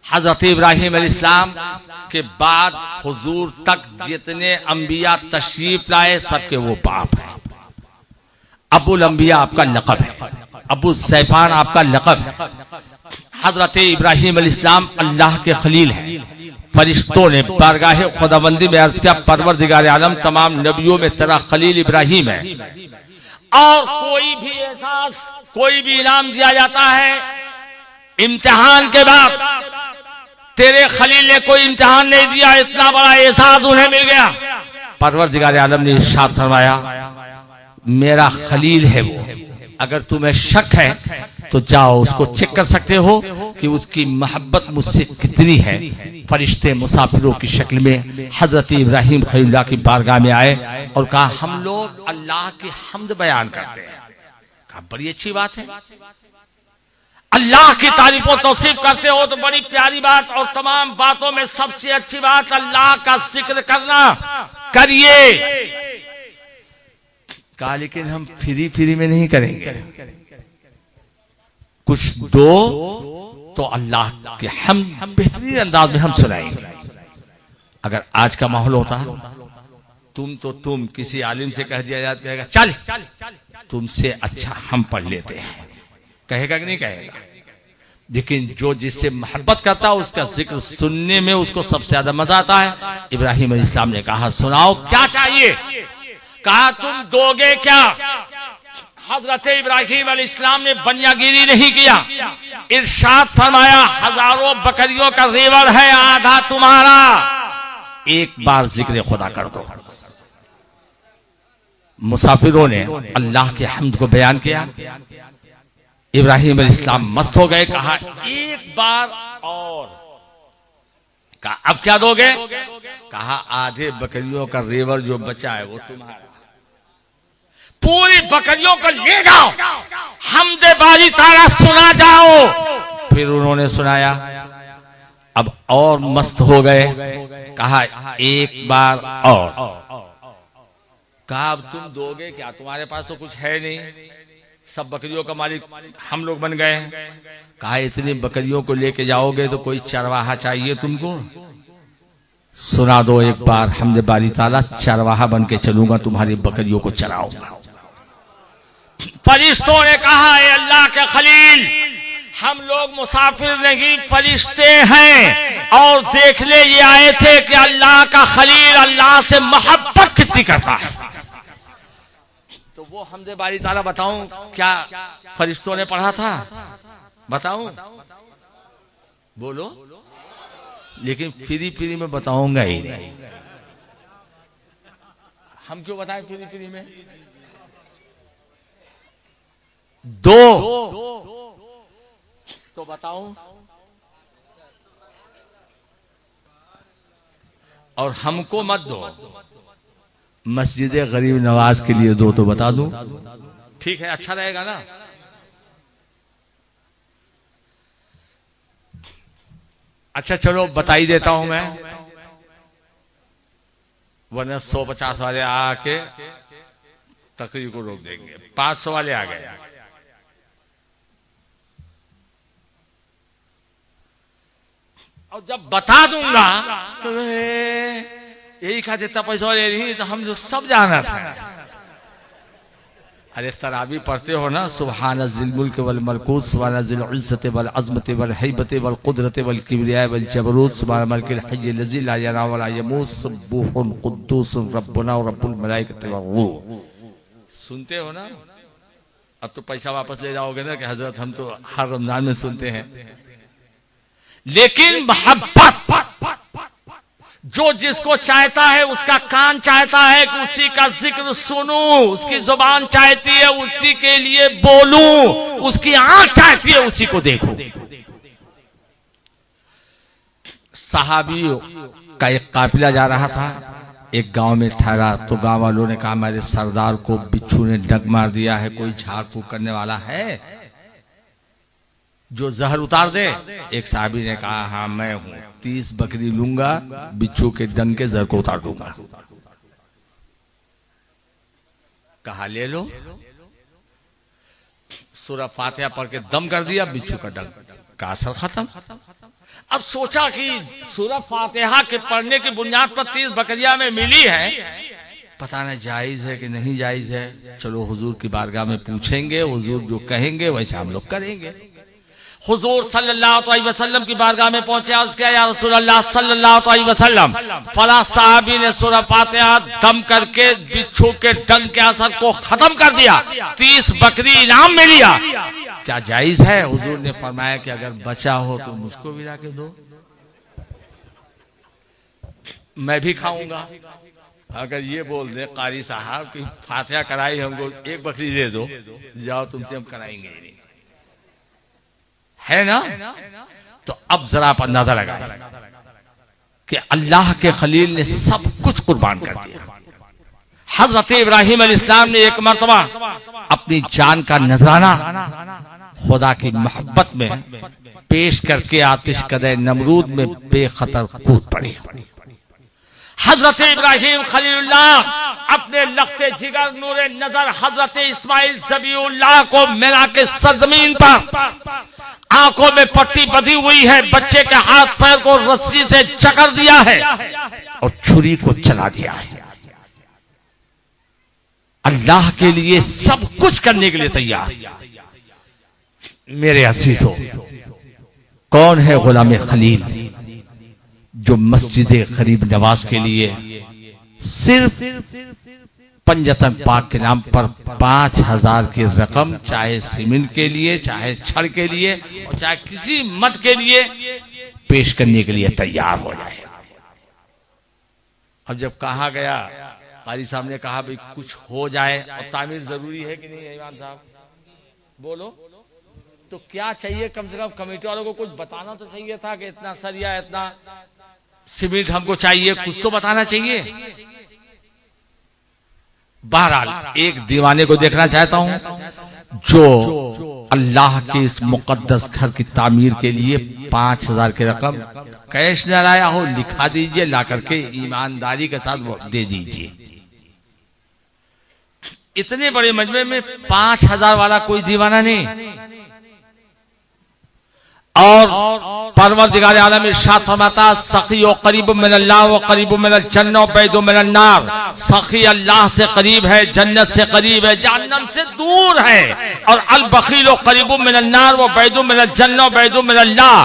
S4: हजरत इब्राहिम अलैहिस्सलाम के बाद हुजूर तक जितने अंबिया तशरीफ लाए सबके वो बाप है। अबुल अंबिया आपका लक़ब है, अबू सैफान आपका लक़ब है। हजरत इब्राहिम अलैहिस्सलाम अल्लाह के खलील हैं। फरिश्तों ने बारगाह खुदाबंदी में अर्ज किया, परवरदिगार आलम तमाम नबियों में तेरा खलील इब्राहिम है। और कोई भी एहसास, कोई भी इनाम दिया जाता है इम्तिहान के बाद, तेरे खलील ने कोई इम्तिहान नहीं दिया, इतना बड़ा एहसास उन्हें मिल गया। परवरदिगार आलम ने इरशाद फरमाया, मेरा खलील है वो, अगर तुम्हें शक है तो जाओ उसको चेक कर सकते हो कि उसकी मोहब्बत मुझसे कितनी है। फरिश्ते मुसाफिरों की शक्ल में हजरत इब्राहिम खलीलुल्लाह की बारगाह में आए और कहा, हम लोग अल्लाह की हम्द बयान करते हैं। कहा, बड़ी अच्छी बात है, अल्लाह की तारीफ और तौसीफ करते हो तो बड़ी प्यारी बात, और तमाम बातों में सबसे अच्छी बात अल्लाह का जिक्र करना, करिए। कहा, लेकिन हम फ्री में नहीं करेंगे, कुछ दो तो अल्लाह के हम बेहतरीन अंदाज में हम सुनाएंगे। अगर आज का माहौल होता तुम किसी आलिम से कह दिया जाता, कहेगा चल तुमसे अच्छा हम पढ़ लेते हैं, कहेगा कि नहीं कहेगा? लेकिन जो जिससे मोहब्बत करता है उसका जिक्र सुनने में उसको सबसे ज्यादा मजा आता है। इब्राहिम अलैहिस्सलाम ने कहा, सुनाओ क्या चाहिए? कहा, तुम दोगे क्या? हजरत इब्राहिम अलैहिस्सलाम ने बनियागिरी नहीं किया, इरशाद फरमाया, हजारों बकरियों का रेवड़ है, आधा तुम्हारा, एक बार जिक्र खुदा कर दो। मुसाफिरों ने अल्लाह के हम्द को बयान किया। इब्राहिम अलैहिस्सलाम मस्त हो गए, कहा एक बार और। कहा, अब क्या दोगे? कहा, आधे बकरियों का रेवड़ जो बचा है वो तुम्हारा, पूरी बकरियों को ले जाओ, हमदे बारी तारा सुना जाओ। फिर उन्होंने सुनाया, अब और मस्त हो गए, कहा एक बार और। कहा, अब तुम दोगे क्या? तुम्हारे पास तो कुछ है नहीं, सब बकरियों का मालिक हम लोग बन गए। कहा, इतनी बकरियों को लेके जाओगे तो कोई चरवाहा चाहिए तुमको, सुना दो एक बार, हमदे बारी ताला, चरवाहा बन के चलूंगा, तुम्हारी बकरियों को चराऊंगा। फरिश्तों ने कहा, ए अल्लाह के खलील, हम लोग मुसाफिर नहीं फरिश्ते हैं, और देखने ये आए थे कि अल्लाह का खलील अल्लाह से मोहब्बत कितनी करता है। तो वो हमदे बारी ताला बताऊं क्या फरिश्तों ने पढ़ा था? बताऊं? बोलो। लेकिन फ्री में बताऊंगा ही नहीं। हम क्यों बताएं फ्री में? दो तो बताऊं, और हमको मत दो, मस्जिद गरीब नवाज के लिए दो तो बता दूं, ठीक है? अच्छा रहेगा ना? अच्छा चलो बता ही देता हूं मैं, वरना 150 वाले आके तकरीर को रोक देंगे। 500 वाले आ गए। और जब बता दूंगा तो यही कहा देता पैसा ले रही, तो हम लोग सब जाना था। अरे तरावी पढ़ते हो ना, सुभान जिल मुल्क वल मलकूत, सुभान जिल इज्जत वल अज़मत वल हैबत वल कुदरत वल किब्रिया वल जबरूत, सुभान मलिकिल हय्य लज़ी ला यनाम व ला यमूत, सुब्बूहुन कुद्दूस रब्बुना व रब्बुल मलाइकति वर रूह। सुनते हो ना? अब तो पैसा वापस ले जाओगे ना कि हजरत हम तो हर रमजान में सुनते हैं। लेकिन मोहब्बत, जो जिसको चाहता है उसका कान चाहता है कि उसी का जिक्र सुनूं, उसकी जुबान चाहती है उसी के लिए बोलूं, उसकी आंख चाहती है उसी को देखूं। सहाबियों का एक काफिला जा रहा था, एक गांव में ठहरा तो गांव वालों ने कहा मेरे सरदार को बिच्छू ने डंक मार दिया है, कोई झाड़ फूक करने वाला है जो जहर उतार दे। एक साहबी ने कहा हाँ मैं हूं, 30 बकरी लूंगा, बिच्छू के डंक के जहर को उतार दूंगा। कहा ले लो। सूरह फातिहा पढ़ के दम कर दिया, बिच्छू का डंक का असर खत्म। अब सोचा कि सूरह फातिहा के पढ़ने की बुनियाद पर 30 बकरियां में मिली है, पता नहीं जायज है कि नहीं जायज है। चलो हुजूर की बारगाह में पूछेंगे, हुजूर जो कहेंगे वैसे हम लोग करेंगे। हुजूर सल्लल्लाहु अलैहि वसल्लम की बारगाह में पहुंचे, अर्ज किया या रसूल अल्लाह सल्लल्लाहु अलैहि वसल्लम, फला साहबी ने सूरह फातिहा दम करके बिच्छू के डंक के असर को खत्म कर दिया, 30 बकरी इनाम में लिया, क्या जायज है? हुजूर ने फरमाया कि अगर बचा हो तो मुझको भी लाके दो, मैं भी खाऊंगा। अगर ये बोल दे कारी साहब कि फातिहा कराई हमको, एक बकरी दे दो, जाओ तुमसे हम कराएंगे ही नहीं, है ना? तो अब जरा आप अंदाजा लगा कि अल्लाह के खलील ने सब कुछ कुर्बान कर दिया। हजरत इब्राहिम अलैहिस्सलाम ने एक मर्तबा अपनी जान का नजराना खुदा की मोहब्बत में पेश करके आतिश कदे नमरूद में बेखतर कूद पड़े। हजरत इब्राहिम खलीलुल्लाह अपने लख्ते जिगर नूरे नजर हजरत इस्माइल ज़बीहुल्लाह को मिला के सरजमीन पर, आंखों में पट्टी बंधी हुई है, बच्चे के हाथ पैर को रस्सी से जकड़ दिया है और छुरी को चला दिया है। अल्लाह के लिए सब कुछ करने के लिए तैयार। मेरे असीसों, कौन है गुलाम खलील जो मस्जिद गरीब नवाज के लिए सिर्फ पंजतन पाक के नाम पर 5000 की रकम, चाहे सीमेंट के लिए, चाहे छड़ के लिए और चाहे किसी मत के लिए पेश करने के लिए तैयार हो जाए। अब जब कहा गया, कारी साहब ने कहा भाई कुछ हो जाए और तामीर जरूरी है कि नहीं है इमाम साहब, बोलो तो क्या चाहिए? कम से कम कमेटी वालों को कुछ बताना तो चाहिए था कि इतना सरिया, इतना सीमेंट हमको चाहिए, कुछ तो बताना चाहिए। बहरहाल एक दीवाने को देखना चाहता हूं जो अल्लाह के इस मुकद्दस घर की तामीर के लिए 5000 की रकम कैश न लाया हो, लिखा दीजिए, ला करके ईमानदारी के साथ दे दीजिए। इतने बड़े मजमे में 5000 वाला कोई दीवाना नहीं। और परवरदिगार आलम इरशाद फरमाता सखी व करीब मिनल्लाह व करीब मिनल जन्नत व बैदु मिनन नार। सखी अल्लाह से करीब है, जन्नत से करीब है, जहन्नम से दूर है। और अल बखील व करीब मिनन नार व बैदु मिनल जन्नत व बैदु मिनल्लाह।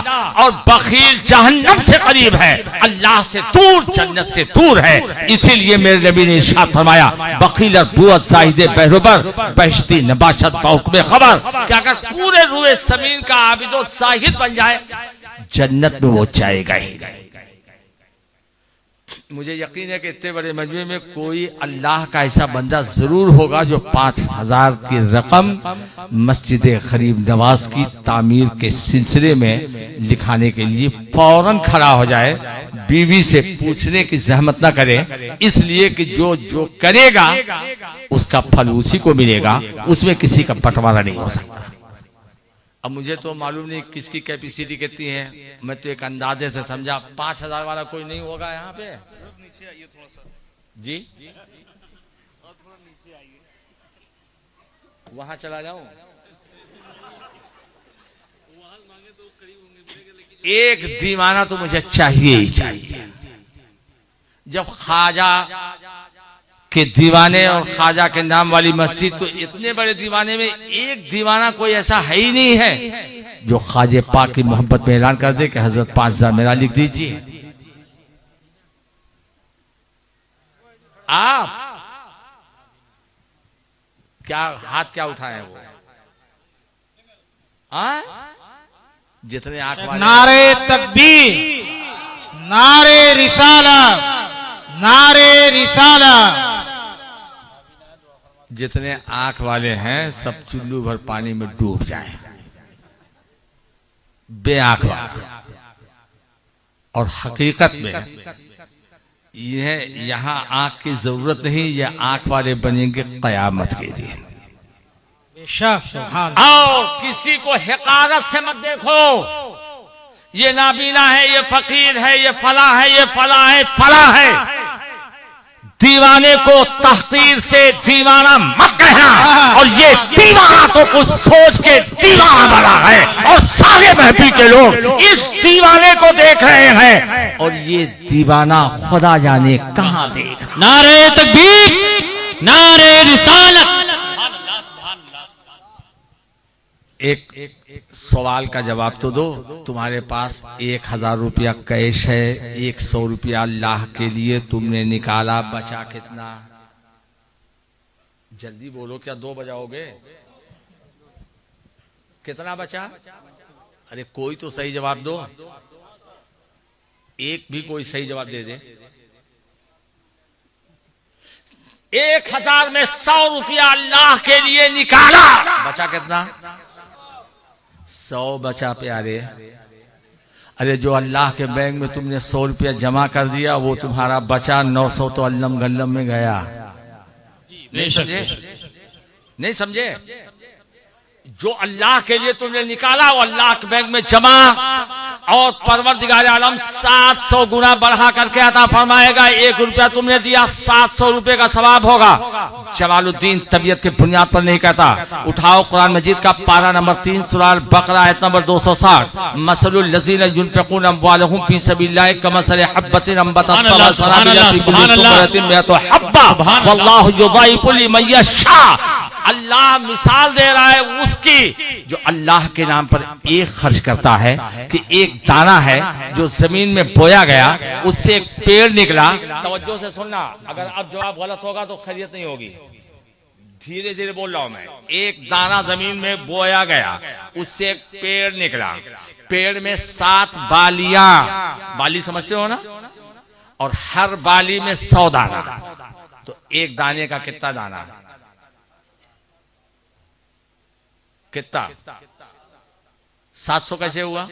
S4: और बखील जहन्नम से करीब है, अल्लाह से दूर, जन्नत से दूर है। इसीलिए मेरे नबी ने इरशाद फरमाया बखील बुअत जाहिद बहरुबर बहश्ती नबाशत बाहुक्म खबर, कि अगर पूरे रूए जमीन का आबिदो जाहिद बन जाए जन्नत में वो जाएगा ही। मुझे यकीन है कि इतने बड़े मजमे में कोई अल्लाह का ऐसा बंदा जरूर होगा जो 5000 की रकम मस्जिद गरीब नवाज की तामीर के सिलसिले में लिखाने के लिए फौरन खड़ा हो जाए, बीवी से पूछने की जहमत ना करे, इसलिए कि जो जो करेगा उसका फल उसी को मिलेगा, उसमें किसी का बंटवारा नहीं हो सकता। अब मुझे तो मालूम नहीं किसकी कैपेसिटी कितनी है, मैं तो एक अंदाजे से समझा 5000 वाला कोई नहीं होगा यहाँ पे जी। वहां चला जाऊं, एक दीवाना तो मुझे चाहिए ही चाहिए। जब ख्वाजा के दीवाने और ख्वाजा के नाम वाली मस्जिद, तो इतने बड़े दीवाने में एक दीवाना कोई ऐसा है ही नहीं है जो ख्वाजे पाक की मोहब्बत में ऐलान कर दे कि हजरत 5000 मेरा लिख दीजिए। आप क्या हाथ क्या उठाए वो? जितने आंख वाले
S3: नारे तकबीर, नारे रिसाला, नारे रिसाला,
S4: जितने आंख वाले हैं सब चुल्लू भर पानी में डूब जाएं, बेआंख वाला। और हकीकत में यह यहाँ आंख की जरूरत नहीं, ये आंख वाले बनेंगे कयामत के दिन।
S3: बेशक सुभान।
S4: और किसी को हकारत से मत देखो, ये नाबीना है, ये फकीर है, ये फला है, ये फला है, फला है। दीवाने को तहकीर से दीवाना मत कहना। और ये दीवाना तो कुछ सोच के दीवाना बना है, और सारे महफिल के लोग इस दीवाने को देख रहे हैं, और ये दीवाना खुदा जाने कहां देख रहा।
S2: नारे तकबीर, नारे रिसालत।
S4: एक सवाल का जवाब तो दो। तुम्हारे पास 1000 रुपया कैश है, 100 रुपया अल्लाह के लिए तुमने निकाला, बचा कितना? जल्दी बोलो, क्या 2 बजाओगे? कितना बचा? अरे कोई तो सही जवाब दो, एक भी कोई सही जवाब दे दे। 1000 में 100 रुपया अल्लाह के लिए निकाला, बचा कितना? 100 बचा प्यारे। अरे जो अल्लाह के बैंक में तुमने 100 रुपया जमा कर दिया, वो तुम्हारा बचा 900 तो अल्लम गल्लम में गया। नहीं समझे? नहीं समझे? जो अल्लाह के लिए तुमने निकाला वो अल्लाह के बैंक में जमा, और परवरदिगार आलम 700 गुना बढ़ा करके अता फरमाएगा। 1 रुपया तुमने दिया, 700 रुपए का सवाब होगा। जमालुद्दीन तबीयत के बुनियाद पर नहीं कहता। उठाओ कुरान मजीद का पारा नंबर 3 सूरह अल बकरा आयत नंबर 260। मसलुल लज़ीना युनफिकून अम्वालहुम फी सबीलिल्लाह कमसली हब्बतिन अंबतत सबअ सनाबिला फी कुल्ली सुबरतिन मिअतु हब्बा वल्लाहु युज़ाइफु लिमन यशा। अल्लाह मिसाल दे रहा है उसकी जो अल्लाह के नाम पर एक खर्च करता है, कि एक दाना है जो जमीन में बोया गया, उससे एक पेड़ निकला। तवज्जो से सुनना, अगर अब जवाब गलत होगा तो खैरियत नहीं होगी। धीरे धीरे बोल रहा हूं मैं। एक दाना जमीन में बोया गया, उससे एक पेड़ निकला। पेड़ में 7 बालियां, बाली समझते हो ना, और हर बाली में 100 दाना। तो एक दाने का कितना दाना? कितना? 700 कैसे हुआ?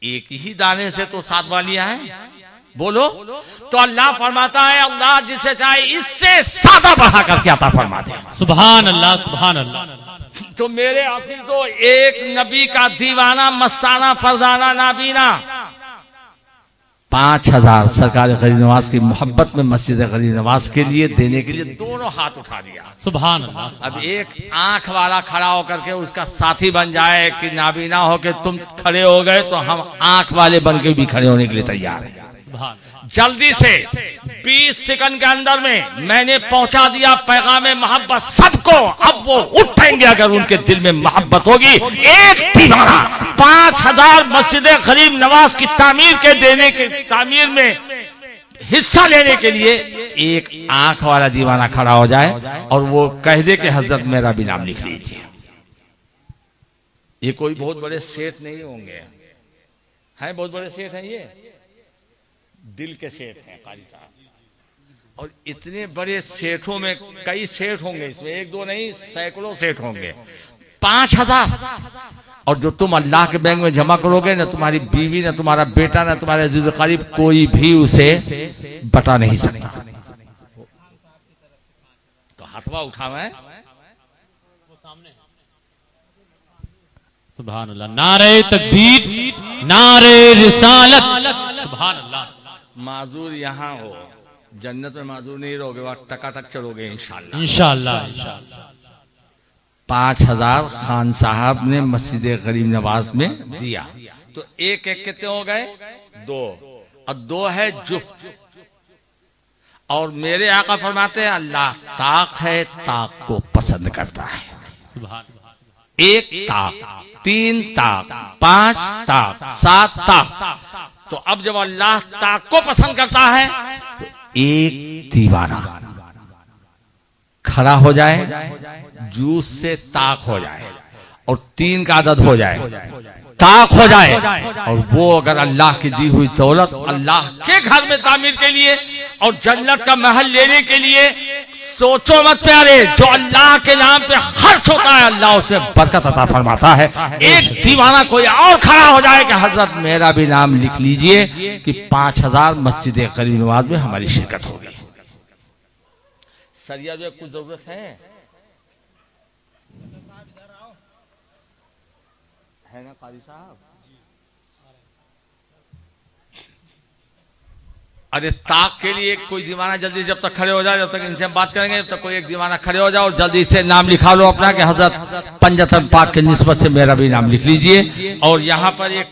S4: एक ही दाने से तो 7 बालियां हैं। बोलो। तो अल्लाह फरमाता है, अल्लाह जिसे चाहे इससे ज्यादा बढ़ा करके अता फरमा दे।
S2: सुभान अल्लाह, सुभान अल्लाह।
S4: तो मेरे अजीजों, एक नबी का दीवाना, मस्ताना, फरजाना, नाबीना 5000 सरकार गरीब नवाज की मोहब्बत में मस्जिद गरीब नवाज के लिए देने के लिए दोनों हाथ उठा दिया।
S2: सुभान अल्लाह।
S4: अब एक आंख वाला खड़ा होकर के उसका साथी बन जाए कि नाबीना हो के तुम खड़े हो गए, तो हम आंख वाले बन के भी खड़े होने के लिए तैयार हैं। जल्दी से 20 सेकंड के अंदर में मैंने पहुंचा दिया पैगाम मोहब्बत सबको। अब वो उठेंगे अगर उनके दिल में मोहब्बत होगी। एक दीवाना 5000 मस्जिद गरीब नवाज की तामीर में हिस्सा लेने के लिए एक आंख वाला दीवाना खड़ा हो जाए और वो कह दे कि हजरत मेरा भी नाम लिख लीजिए। ये कोई बहुत बड़े सेठ नहीं होंगे, हैं बहुत बड़े सेठ हैं, ये दिल के सेठ हैं कारी साहब। और इतने बड़े सेठों में कई सेठ होंगे, इसमें 1-2 नहीं, सैकड़ों सेठ होंगे। 5000 और जो तुम अल्लाह के बैंक में जमा करोगे, ना तुम्हारी बीवी, ना तुम्हारा बेटा, ना तुम्हारे अजीज करीब, कोई भी उसे बता नहीं सकता। तो हाथवा उठा मैं
S2: सुभान अल्लाह। नारे तकबीर, नारे रिसालत, सुभान अल्लाह।
S4: माजूर यहाँ हो, जन्नत में माजूर नहीं रहोगे, वहां टकाटक चढ़ोगे इंशाल्लाह।
S2: इंशाल्लाह इंशाल्लाह।
S4: 5000 खान साहब ने मस्जिद गरीब नवाज में दिया, तो एक एक कितने हो गए? 2, और 2 है जुफ्त। और मेरे आका फरमाते हैं अल्लाह ताक है, ताक को पसंद करता है।
S2: सुभान।
S4: 1 ताक, 3 ताक, 5 ताक, 7 ताक। तो अब जब अल्लाह ताक को पसंद करता है तो एक दीवाना खड़ा हो जाए, जूस से ताक हो जाए, और 3 का आदत हो जाए, ताक हो जाए, और वो अगर अल्लाह की दी हुई दौलत अल्लाह के घर में तामीर के लिए और जन्नत का महल लेने के लिए, सोचो मत प्यारे, जो अल्लाह के नाम पे खर्च होता है अल्लाह उसमें बरकत अता फरमाता है। एक दीवाना कोई और खड़ा हो जाए कि हजरत मेरा भी नाम लिख लीजिए कि 5000 मस्जिद गरीब नवाज में हमारी शिरकत होगी। सरिया जो कुछ जरूरत है ना कारी साहब? अरे ताक के लिए कोई दीवाना जल्दी जब तक खड़े हो जाए, जब तक इनसे हम बात करेंगे तब तक कोई एक दीवाना खड़े हो जाओ और जल्दी से नाम लिखा लो अपना कि हजरत पंजतन पाक के निस्बत से मेरा भी नाम लिख लीजिए, और यहाँ पर एक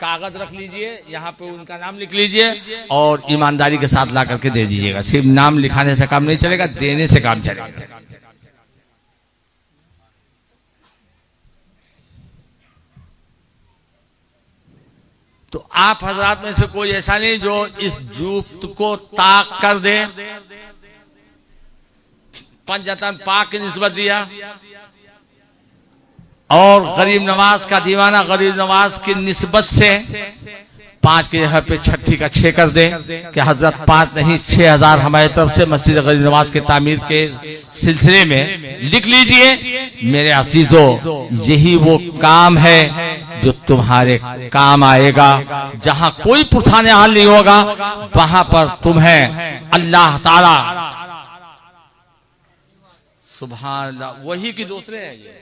S4: कागज रख लीजिए, यहाँ पे उनका नाम लिख लीजिए और ईमानदारी के साथ ला करके दे दीजिएगा। सिर्फ नाम लिखाने से काम नहीं चलेगा, देने से काम चलेगा। तो आप हजरात में से कोई ऐसा नहीं जो इस जुफ्त को ताक कर दे। पंजतन पाक की निस्बत दिया और गरीब नवाज का दीवाना गरीब नवाज की निस्बत से 5 की जगह पे छठी का 6 कर दे कि हजरत 5 नहीं 6000 हमारी तरफ से मस्जिद गरीब नवाज के तामीर के सिलसिले में लिख लीजिए। मेरे अजीजों, यही वो काम है जो तुम्हारे काम आएगा। जहां कोई पुरसाने हाल नहीं होगा वहां पर तुम्हें अल्लाह ताला सुभान अल्लाह, वही की दूसरे हैं ये,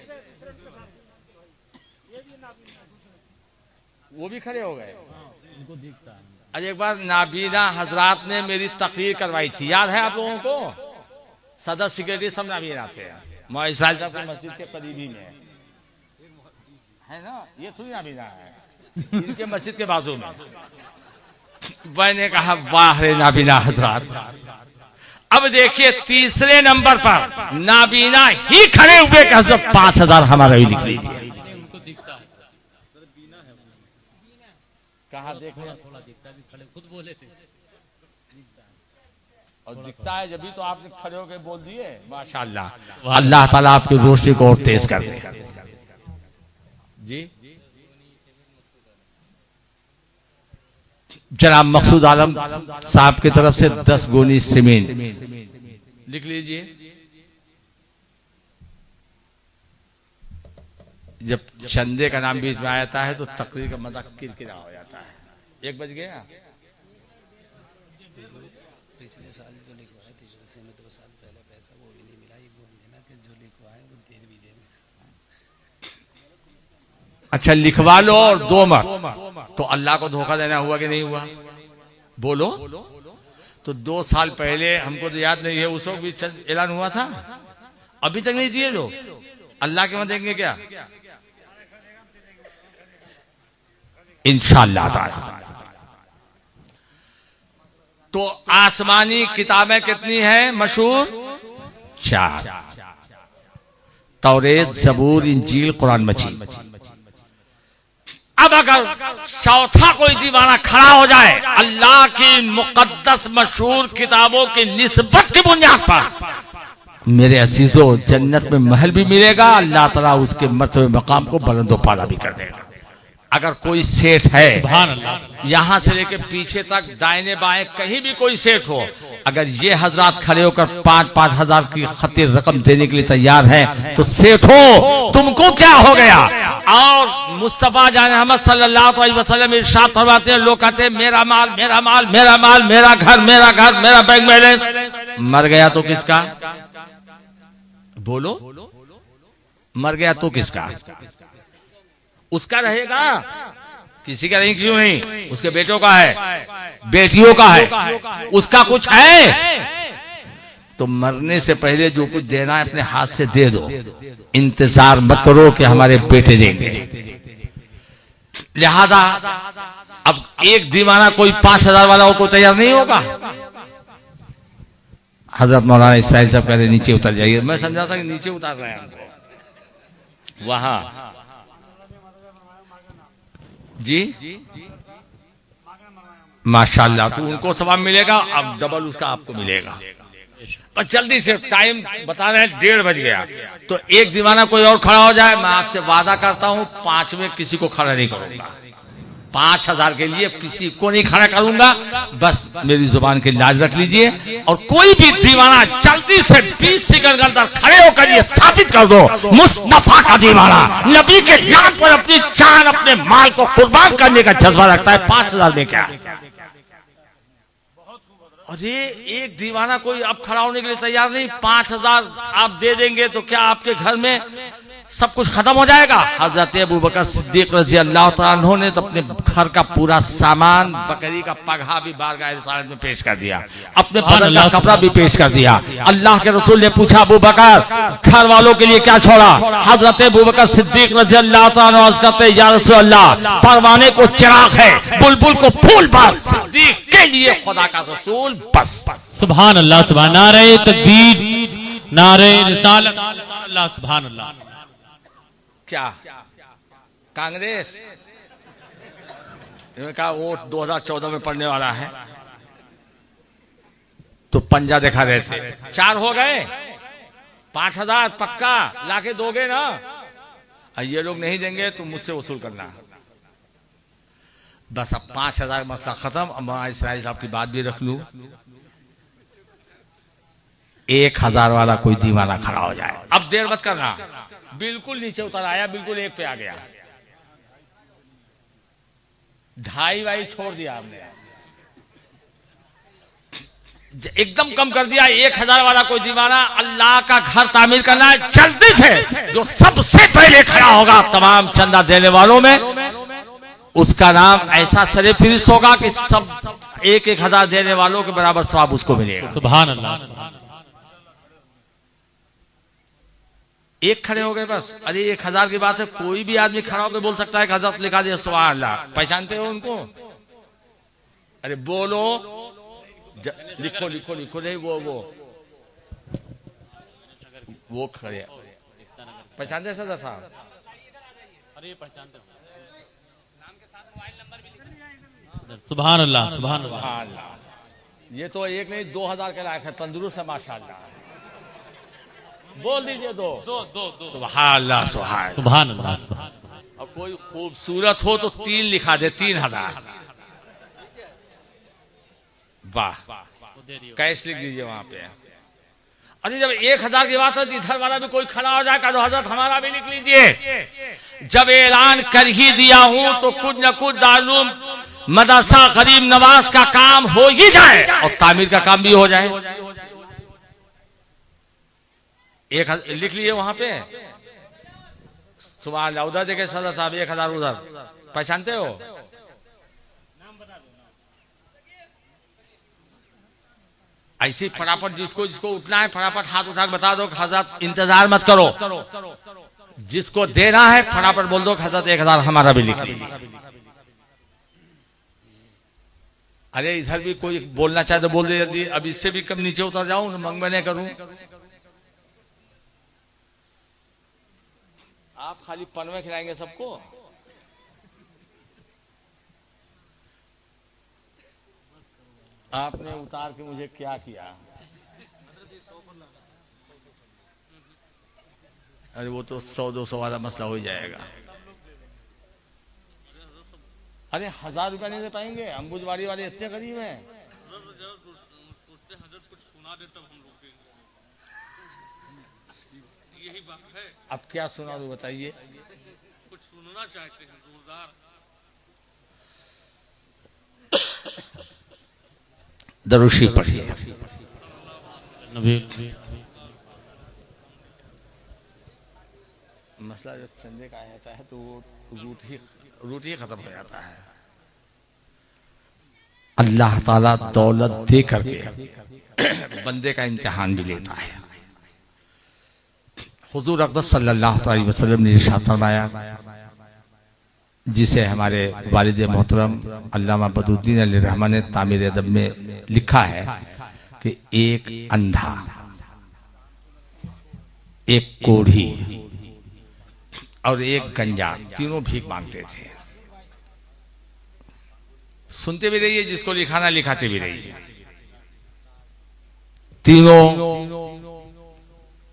S4: वो भी खड़े हो गए। आज एक बार नाबीना हजरात ने मेरी तकरीर करवाई थी, याद है आप लोगों को? सदर सेक्रेटरी सब नाबीना थे, मौलाना साहब के मस्जिद के करीबी में है ना, ये थोड़ी नाबीना है, इनके मस्जिद के बाजू में। मैंने कहा वाह रे नाबीना हजरात। अब देखिए तीसरे नंबर पर नाबीना ही खड़े हुए कि हजरत 5000 हमारा ही लिख लीजिए। कहा देखो थोड़ा दिखता भी, खड़े खुद बोले थे और दिखता है जब भी तो आपने खड़े होकर बोल दिए। माशाअल्लाह, अल्लाह ताला आपकी रोशनी को और तेज कर दे जी। जनाब मकसूद आलम साहब की तरफ से 10 गोनी सीमेंट लिख लीजिए। जब चंदे का नाम बीच में आ जाता है तो तकरीर का मजा किरकिरा हो जाता है। 1 बज गया।
S5: पिछले साल जो लिखवाए थे, से में 2 साल पहले पैसा वो भी नहीं मिला, ये बोल देना कि जो लिखवाए वो देर भी देना।
S4: अच्छा लिखवा लो और 2 मत, तो अल्लाह को धोखा देना हुआ कि नहीं हुआ? बोलो। तो 2 साल पहले हमको तो याद नहीं है, उस वक्त भी ऐलान हुआ था, अभी तक नहीं दिए लोग। अल्लाह के मत देंगे क्या? इंशाअल्लाह ताला। तो आसमानी किताबें कितनी हैं मशहूर? 4, तौरेत, ज़बूर, इंजील, कुरान मजीद। अब अगर चौथा कोई दीवाना खड़ा हो जाए अल्लाह की मुकद्दस मशहूर किताबों की निस्बत की बुनियाद पर, मेरे अजीजों जन्नत में महल भी मिलेगा, अल्लाह ताला उसके मर्तबे मकाम को बुलंद व पाला भी कर देगा। अगर कोई सेठ है यहां से लेके पीछे तक दाहिने बाएं कहीं भी कोई सेठ हो, अगर ये हजरात खड़े होकर 5-5 हजार की खतिर रकम देने के लिए तैयार हैं तो सेठ हो तुमको क्या हो गया? और मुस्तफा जान अहमद सल्लल्लाहु अलैहि वसल्लम इरशाद फरमाते हैं, लोग कहते हैं मेरा माल मेरा माल मेरा माल, मेरा घर मेरा घर, मेरा बैंक बैलेंस। मर गया तो किसका? बोलो, मर गया तो किसका? उसका रहेगा, किसी का नहीं, क्यों नहीं, उसके बेटों का है, बेटियों का है, उसका कुछ है। तो मरने से पहले जो कुछ देना है अपने हाथ से दे दो, इंतजार मत करो कि हमारे बेटे देंगे। लिहाजा अब एक दीवाना कोई 5,000 वाला और कोई तैयार नहीं होगा। हजरत मौलाना इस्माइल साहब कह रहे नीचे उतर जाइए। मैं समझा था कि नीचे उतार रहे हैं हमको वहां जी माशाल्लाह। तो उनको सवाब मिलेगा, अब डबल उसका आपको मिलेगा। पर जल्दी से, टाइम बता रहे हैं 1:30 बज गया, तो एक दीवाना कोई और खड़ा हो जाए, मैं आपसे वादा करता हूं 5 में किसी को खड़ा नहीं करूंगा। 5,000 के लिए किसी को नहीं खड़ा करूंगा। बस मेरी जुबान की लाज रख लीजिए। और कोई भी दीवाना जल्दी से 20 सेकंड के अंदर खड़े होकर ये साबित कर दो मुस्तफा का दीवाना नबी के नाम पर अपनी जान, अपने माल को कुर्बान करने का जज्बा रखता है। 5,000 में क्या? अरे एक दीवाना कोई अब खड़ा होने के लिए तैयार नहीं। 5,000 आप दे देंगे तो क्या आपके घर में सब कुछ खत्म हो जाएगा? हजरत अबू बकर सिद्दीक रजी अल्लाह तआला अन्हु ने तो अपने घर का पूरा सामान, बकरी का पगहा भी बारगाह रिसालत में पेश कर दिया, अपने बदन का कपड़ा भी पेश कर दिया। अल्लाह के रसूल ने पूछा, अबू बकर घर वालों के लिए क्या छोड़ा? हजरत अबू बकर सिद्दीक रजी अल्लाह तआला अर्ज करते, या रसूल अल्लाह, परवाने को चिराग है, बुलबुल को फूल, बस सिद्दीक के लिए खुदा का रसूल बस।
S2: सुभान अल्लाह, सुभान, नारे तकबीर, नारे रिसालत, अल्लाह सुभान अल्लाह।
S4: क्या कांग्रेस का वोट 2014 में पड़ने वाला है, तो पंजा दिखा रहे थे। 4 हो गए, 5,000 पक्का लाके दोगे ना? ये लोग नहीं देंगे तो मुझसे वसूल करना। बस अब 5,000 मसला खत्म। अब इस्माइल साहब की बात भी रख लूं, 1,000 वाला कोई दीवाना खड़ा हो जाए। अब देर मत करना, बिल्कुल नीचे उतर आया, बिल्कुल 1 पे आ गया। 2.5 वाई छोड़ दिया हमने, एकदम कम कर दिया। 1,000 वाला कोई दीवाना अल्लाह का घर तामीर करना है, जल्दी से जो सबसे पहले खड़ा होगा तमाम चंदा देने वालों में, उसका नाम ऐसा सरे फिरिस्त होगा कि सब 1,000 देने वालों के बराबर सवाब उसको मिलेगा।
S2: सुभान अल्लाह।
S4: एक खड़े हो गए बस। अरे 1,000 की बात है, कोई भी आदमी खड़ा होकर बोल सकता है कि हजरत लिखा दिया सुभान अल्लाह। पहचानते हो उनको? अरे बोलो, लिखो लिखो लिखो। नहीं वो खड़े पहचानते सदर साहब?
S2: अरे पहचानते। सुभान अल्लाह, सुभान अल्लाह।
S4: ये तो एक नहीं 2,000 के लायक है, तंदुरुस्त है माशाअल्लाह। बोल दीजिए दो। सुभान अल्लाह,
S2: सुभान अल्लाह।
S4: और कोई खूबसूरत हो तो 3 लिखा दे, 3,000। वाह, कैश लिख दीजिए वहां पे। अरे जब 1,000 की बात है तो इधर वाला भी कोई खड़ा हो जाएगा तो हजरत हमारा भी लिख लीजिए। जब ऐलान कर ही दिया हूं तो कुछ न कुछ दारुल मदरसा गरीब नवाज का काम हो ही जाए और तामीर का काम भी हो जाए। 1,000 लिख लिए वहां पे। सुभान अल्लाह। उधर देखे सदर साहब 1,000 उधर, पहचानते हो? ऐसे फटाफट जिसको जिसको उठना है फटाफट हाथ उठा के बता दो कि हजरत इंतजार मत करो, जिसको देना है फटाफट बोल दो कि हजरत 1,000 हमारा भी लिख लीजिए। अरे इधर भी कोई बोलना चाहे तो बोल दे जल्दी। अब इससे भी कम नीचे उतर जाऊं, मंग मैंने करूं। आप खाली पनवे खिलाएंगे सबको? आपने उतार के मुझे क्या किया? अरे वो तो 100-200 वाला मसला हो जाएगा। अरे 1,000 रुपया नहीं दे पाएंगे? अंबुजवाड़ी वाले इतने गरीब हैं। यही बात है। अब क्या सुना दो बताइए? कुछ सुनना चाहते हैं जोरदार? दरूशी पढ़िए। मसला जब चंदे का आ जाता है तो वो रूट ही खत्म हो जाता है। अल्लाह ताला दौलत दे करके बंदे का इम्तिहान भी लेता है। हुजूर अक़दस सल्लल्लाहु अलैहि वसल्लम ने इरशाद फरमाया, जिसे हमारे वालिद मोहतरम अल्लामा बदरुद्दीन अली रहमान ने तामीर अदब में लिखा है कि एक अंधा, एक कोढ़ी और एक गंजा तीनों भीख मांगते थे। सुनते भी रहिए, जिसको लिखाना लिखाते भी रहिए। तीनों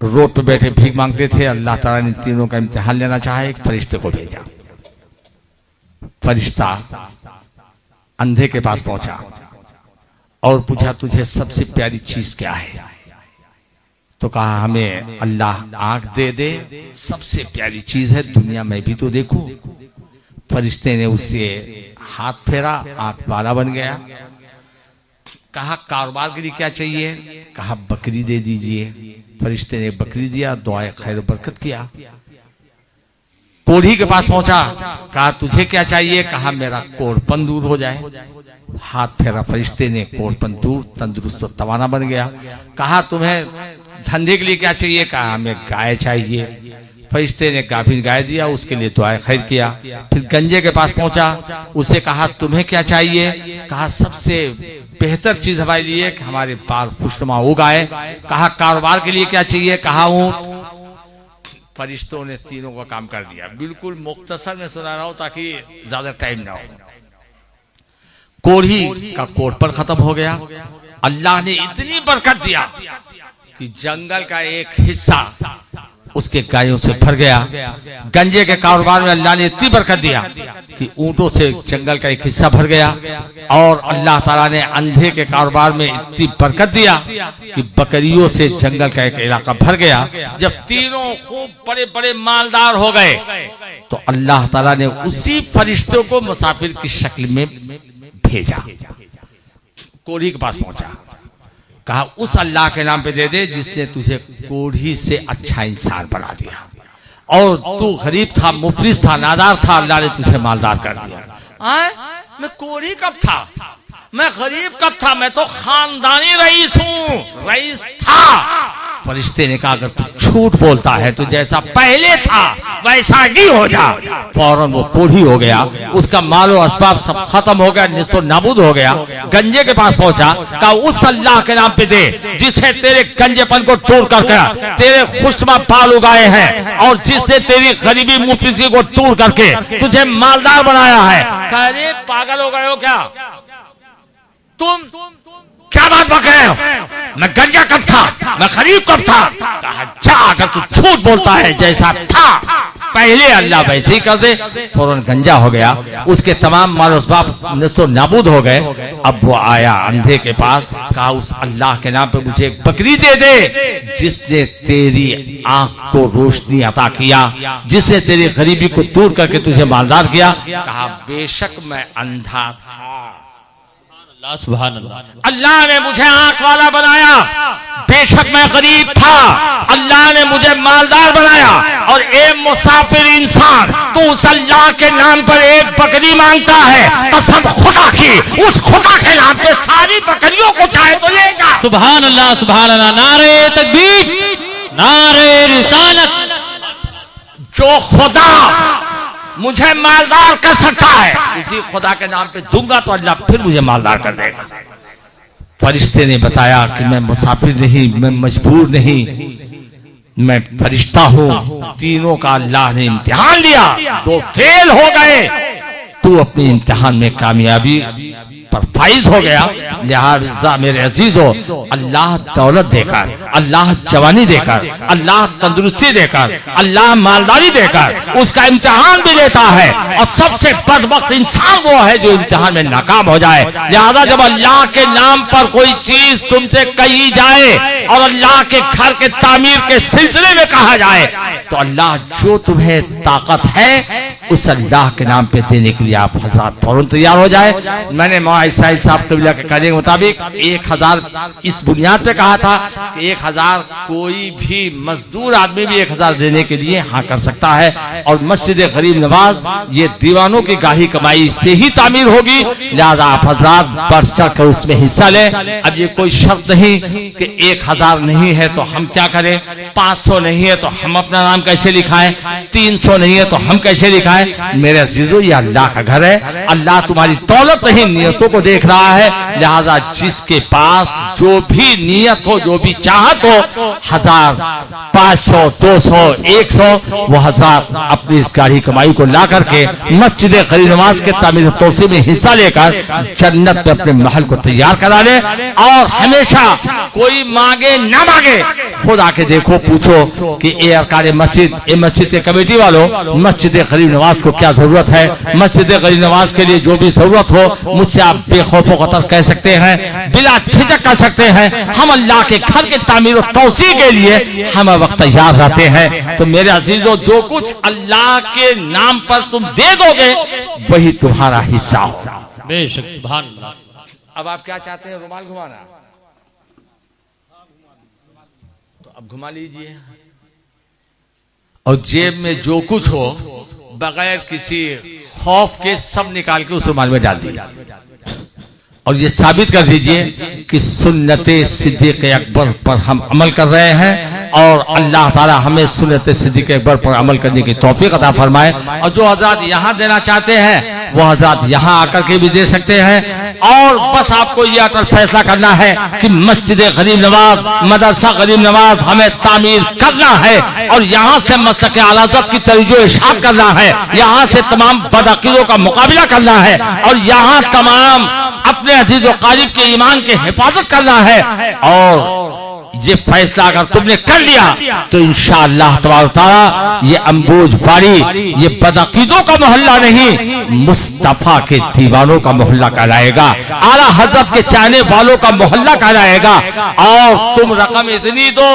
S4: रोड पे बैठे भीख मांगते थे। अल्लाह ताला ने तीनों का इम्तिहान लेना चाहा, एक फरिश्ते को भेजा। फरिश्ता अंधे के पास पहुंचा और पूछा, तुझे सबसे प्यारी चीज क्या है? तो कहा, हमें अल्लाह आंख दे दे, सबसे प्यारी चीज है, दुनिया में भी तो देखो। फरिश्ते ने उससे हाथ फेरा, आंख वाला बन गया। कहा, कारोबार के लिए क्या चाहिए? कहा, बकरी दे दीजिए। फरिश्ते ने बकरी दिया, दुआए खैर बरकत किया। कोढ़ी के पास पहुंचा, कहा, तुझे क्या चाहिए? कहा, मेरा कोढ़पन दूर हो जाए। हाथ फेरा फरिश्ते ने, कोढ़पन दूर, तंदुरुस्त और तवाना बन गया। कहा, तुम्हें धंधे के लिए क्या चाहिए? कहा, हमें गाय चाहिए। फरिश्ते ने गाभिन गाय दिया, उसके लिए दुआए खैर किया। फिर गंजे के पास पहुंचा, उसे कहा, तुम्हें क्या चाहिए? कहा, सबसे बेहतर चीज हमारे लिए कि हमारे बाल खुशनुमा हो गए। कहा, कारोबार के लिए क्या चाहिए? कहा, ऊंट। फरिश्तों ने तीनों का काम कर दिया। बिल्कुल मुख्तसर में सुना रहा हूं ताकि ज्यादा टाइम ना हो। कोढ़ी का कोढ़पन खत्म हो गया। अल्लाह ने इतनी बरकत दिया कि जंगल का एक हिस्सा उसके गायों से भर गया। गंजे के कारोबार में अल्लाह ने इतनी बरकत दिया कि ऊंटों से जंगल का एक हिस्सा भर गया। और अल्लाह ताला ने अंधे के कारोबार में इतनी बरकत दिया कि बकरियों से जंगल का एक इलाका भर गया। जब तीनों खूब बड़े बड़े मालदार हो गए तो अल्लाह ताला ने उसी फरिश्तों को मुसाफिर की शक्ल में भेजा। कोढ़ी के पास पहुंचा, कहा, उस अल्लाह के नाम पे दे दे जिसने तुझे कोढ़ी से अच्छा इंसान बना दिया, और तू गरीब था, मुफलिस था, नादार था, अल्लाह ने तुझे मालदार कर दिया। मैं कोढ़ी कब था? मैं गरीब कब था? मैं तो खानदानी रईस हूँ, रईस था। फरिश्ते ने कहा, अगर तू झूठ बोलता है तो जैसा पहले था वैसा ही हो जा। फौरन वो कोढ़ी हो गया, उसका मालो असबाब सब खत्म हो गया, निस्तो नाबूद हो गया। गंजे के पास पहुंचा, कहा, उस अल्लाह के नाम पे दे जिसे तेरे गंजेपन को दूर करके तेरे खुशनुमा बाल उगाए हैं, और जिसने तेरी गरीबी मुफलिसी को दूर करके तुझे मालदार बनाया है। कह रहे, पागल हो गए हो क्या तुम? क्या बात बक रहे हो? मैं गंजा कब था? मैं गरीब कब था? कहा, जा, अगर तू झूठ बोलता है जैसा था पहले अल्लाह वैसे ही कर दे। फौरन गंजा हो गया, उसके तमाम माल असबाब नस्तो नाबूद हो गए। अब वो आया अंधे के पास, कहा, उस अल्लाह के नाम पे मुझे एक बकरी दे दे जिसने तेरी आंख को रोशनी अता किया, जिसने तेरी गरीबी को दूर करके तुझे मालदार किया। कहा, बेशक मैं अंधा था, अल्लाह ने मुझे आंख वाला बनाया। बेशक मैं गरीब था, अल्लाह ने मुझे मालदार बनाया। और एक मुसाफिर इंसान तो उस अल्लाह के नाम पर एक बकरी मांगता है, कसम खुदा की, उस खुदा के नाम पे सारी बकरियों को चाहे तो लेगा।
S2: सुभान अल्लाह, सुभान अल्लाह, नारे तकबीर, नारे रिसालत।
S4: जो खुदा मुझे मालदार कर सकता है, इसी खुदा के नाम पे दूंगा तो अल्लाह फिर मुझे मालदार कर देगा। फरिश्ते ने बताया कि मैं मुसाफिर नहीं, मैं मजबूर नहीं, मैं फरिश्ता हूं। तीनों का अल्लाह ने इम्तिहान लिया, दो फेल हो गए। तू अपने इम्तिहान में कामयाबी पर फाइज हो गया। लिहाजा मेरे अजीजों, अल्लाह दौलत देकर, अल्लाह जवानी देकर, अल्लाह तंदुरुस्ती देकर, अल्लाह मालदारी देकर उसका इम्तिहान भी लेता है। और सबसे बदबख्त इंसान वो है जो इम्तिहान में नाकाम हो जाए। लिहाजा जब अल्लाह के नाम पर कोई चीज तुमसे कही जाए और अल्लाह के घर के तामीर के सिलसिले में कहा जाए तो अल्लाह जो तुम्हें ताकत है उस अल्लाह के नाम पे देने के लिए आप हजरात फौरन तैयार हो जाए। मैंने मौला इसाई साहब कबीला के करने के मुताबिक 1000 इस बुनियाद पे कहा था कि 1000 कोई भी मजदूर आदमी भी 1000 देने के लिए हाँ कर सकता है। और मस्जिद गरीब नवाज ये दीवानों की गाढ़ी कमाई से ही तामीर होगी, लिहाजा आप हजरात बढ़ चढ़ कर उसमें हिस्सा लें। अब ये कोई शर्त नहीं कि 1000 नहीं है तो हम क्या करें, 500 नहीं है तो हम अपना नाम कैसे लिखाएं, 300 नहीं है तो हम कैसे लिखाएं। मेरे अजीजों, ये अल्लाह का घर है, अल्लाह तुम्हारी दौलत नहीं नियतों को देख रहा है। लिहाजा जिसके पास जो भी नियत हो, जो भी चाहत हो, 1000, 500, 200, 100 वो हजरात अपनी इस गाढ़ी कमाई को ला करके मस्जिद गरीब नवाज के तामीर तोसी में हिस्सा लेकर जन्नत में अपने महल को तैयार करा ले। और हमेशा कोई मांगे ना मांगे, खुद आके देखो, पूछो कि ए अरकान मस्जिद, ए मस्जिद के कमेटी वालों, मस्जिद गरीब नवाज को क्या जरूरत है। मस्जिद गरीब नवाज के लिए जो भी जरूरत हो मुझसे आप बेखौफ कतर कह सकते हैं, बिला झिझक कर सकते हैं। हम अल्लाह के घर के तामीर तौसी के लिए हम वक्त तैयार रहते हैं। तो मेरे अजीजों, जो कुछ अल्लाह के नाम पर तुम दे दोगे वही तुम्हारा हिस्सा हो।
S2: बेशक, सुभान अल्लाह।
S4: अब आप क्या चाहते हैं, रुमाल घुमाना? तो अब घुमा लीजिए। और जेब में जो कुछ हो बगैर किसी खौफ के सब निकाल के उस रुमाल में डाल दीजिए और ये साबित कर दीजिए कि सुन्नते सिद्दीक़ अकबर पर हम अमल कर रहे हैं और अल्लाह ताला हमें सुन्नते सिद्दीक़ अकबर पर अमल करने की तौफीक अता फरमाए। और जो हजरात यहाँ देना चाहते हैं वो हजरात यहाँ आकर के भी दे सकते हैं। और बस आपको ये अटल फैसला करना है कि मस्जिद गरीब नवाज, मदरसा गरीब नवाज हमें तामीर करना है और यहाँ से मसलक आलाज़त की तवज्जो इरशाद करना है, यहाँ से तमाम बदअक़ीदों का मुकाबला करना है और यहाँ तमाम अपने अजीज व कारिब के ईमान की हिफाजत करना है। और ये फैसला अगर तुमने कर लिया तो इंशाअल्लाह तबारक तआला ये अंबुज बाड़ी ये बदअक़ीदों का मोहल्ला नहीं, मुस्तफा के दीवानों का मोहल्ला कहलाएगा, आला हजरत के चाहने वालों का मोहल्ला कहलाएगा। और तुम रकम इतनी दो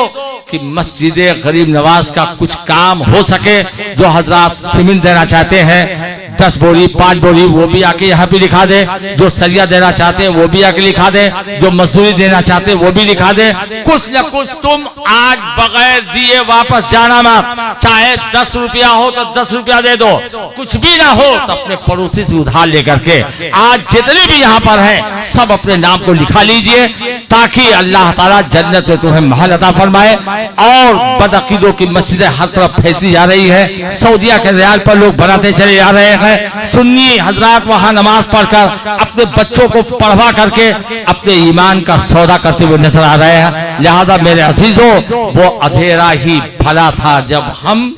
S4: कि मस्जिद गरीब नवाज का कुछ काम हो सके। जो हजरात सीमेंट देना चाहते हैं 10 बोरी 5 बोरी वो भी आके यहाँ पे लिखा दे, जो सरिया देना चाहते हैं वो भी आके लिखा दे, जो मजदूरी देना चाहते हैं वो भी लिखा दे। कुछ न कुछ तुम आज बगैर दिए वापस जाना मत, चाहे 10 रुपया हो तो 10 रुपया दे दो, कुछ भी ना हो तो अपने पड़ोसी से उधार लेकर के आज जितने भी यहाँ पर हैं सब अपने नाम को लिखा लीजिए ताकि अल्लाह ताला जन्नत में तुम्हें महल अता फरमाए। और बदअक़ीदों की मस्जिदें हर तरफ फैलती जा रही है, सऊदिया के रियाल पर लोग बनाते चले जा रहे हैं, सुन्नी हजरात वहां नमाज पढ़कर अपने बच्चों को पढ़वा करके अपने ईमान का सौदा करते हुए नजर आ रहे हैं। लिहाजा मेरे अजीजों, वो अंधेरा ही भला था जब हम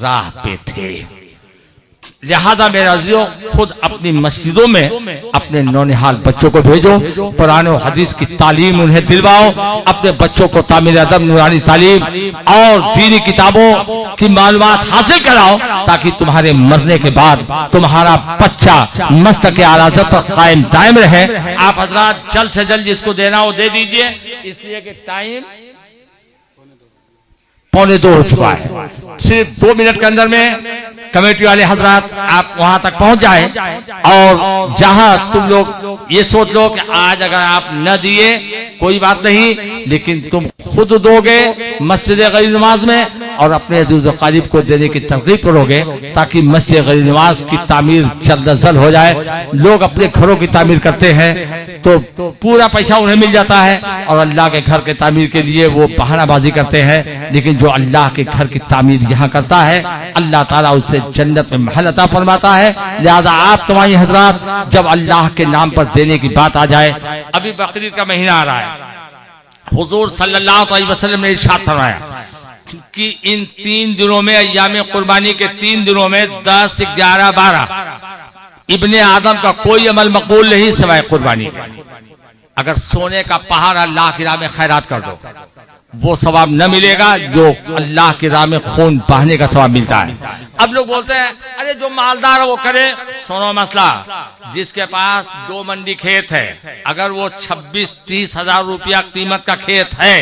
S4: राह पे थे। लिहाजा मेरे अजीजों, खुद अपनी मस्जिदों में अपने नौनिहाल बच्चों को भेजो, कुरान और हदीस की तालीम उन्हें दिलवाओ, अपने बच्चों को तामीर अदब, नूरानी तालीम और दीनी किताबों की मालूमात हासिल कराओ ताकि तुम्हारे मरने के बाद तुम्हारा बच्चा मस्तक आलाज़त पर कायम दायम रहे। आप हजरात जल्द से जल्द जिसको देना हो दे दीजिए, इसलिए कि टाइम 1:45 हो चुका है। सिर्फ 2 मिनट के अंदर में कमेटी वाले हजरात आप वहां तक पहुंच जाए। और जहां तुम लोग ये सोच लो कि आज अगर आप न दिए कोई बात नहीं, लेकिन तुम खुद दोगे मस्जिद गरीब नवाज में और अपने अजीज व कारिब को देने की तरकीब करोगे ताकि मस्जिद गरीब नवाज की तामीर जल्द अज जल्द हो जाए। लोग अपने घरों की तामीर करते हैं तो पूरा पैसा उन्हें मिल जाता है और अल्लाह के घर के तामीर के लिए वो बहानाबाजी करते हैं, लेकिन जो अल्लाह के घर की तामीर यहाँ करता है अल्लाह ताला उससे जन्नत में महल अता फरमाता है। लिहाजा आप तुम्हारी हजरात जब अल्लाह के नाम पर देने की बात आ जाए, अभी बकरीद का महीना आ रहा है, हुजूर सल्लल्लाहु अलैहि वसल्लम ने इरशाद फरमाया कि इन 3 दिनों में, अय्याम कुर्बानी के 3 दिनों में 10, 11, 12 इब्ने आदम का कोई अमल मकबूल नहीं सिवाय कुर्बानी। अगर सोने का पहाड़ अल्लाह की राह में खैरात कर दो वो सवाब न मिलेगा जो अल्लाह की राह में खून बहाने का सवाब मिलता है। अब लोग बोलते हैं अरे जो मालदार है वो करे। सुनो मसला, जिसके पास 2 मंडी खेत है, अगर वो 26-30 हजार रुपया कीमत का खेत है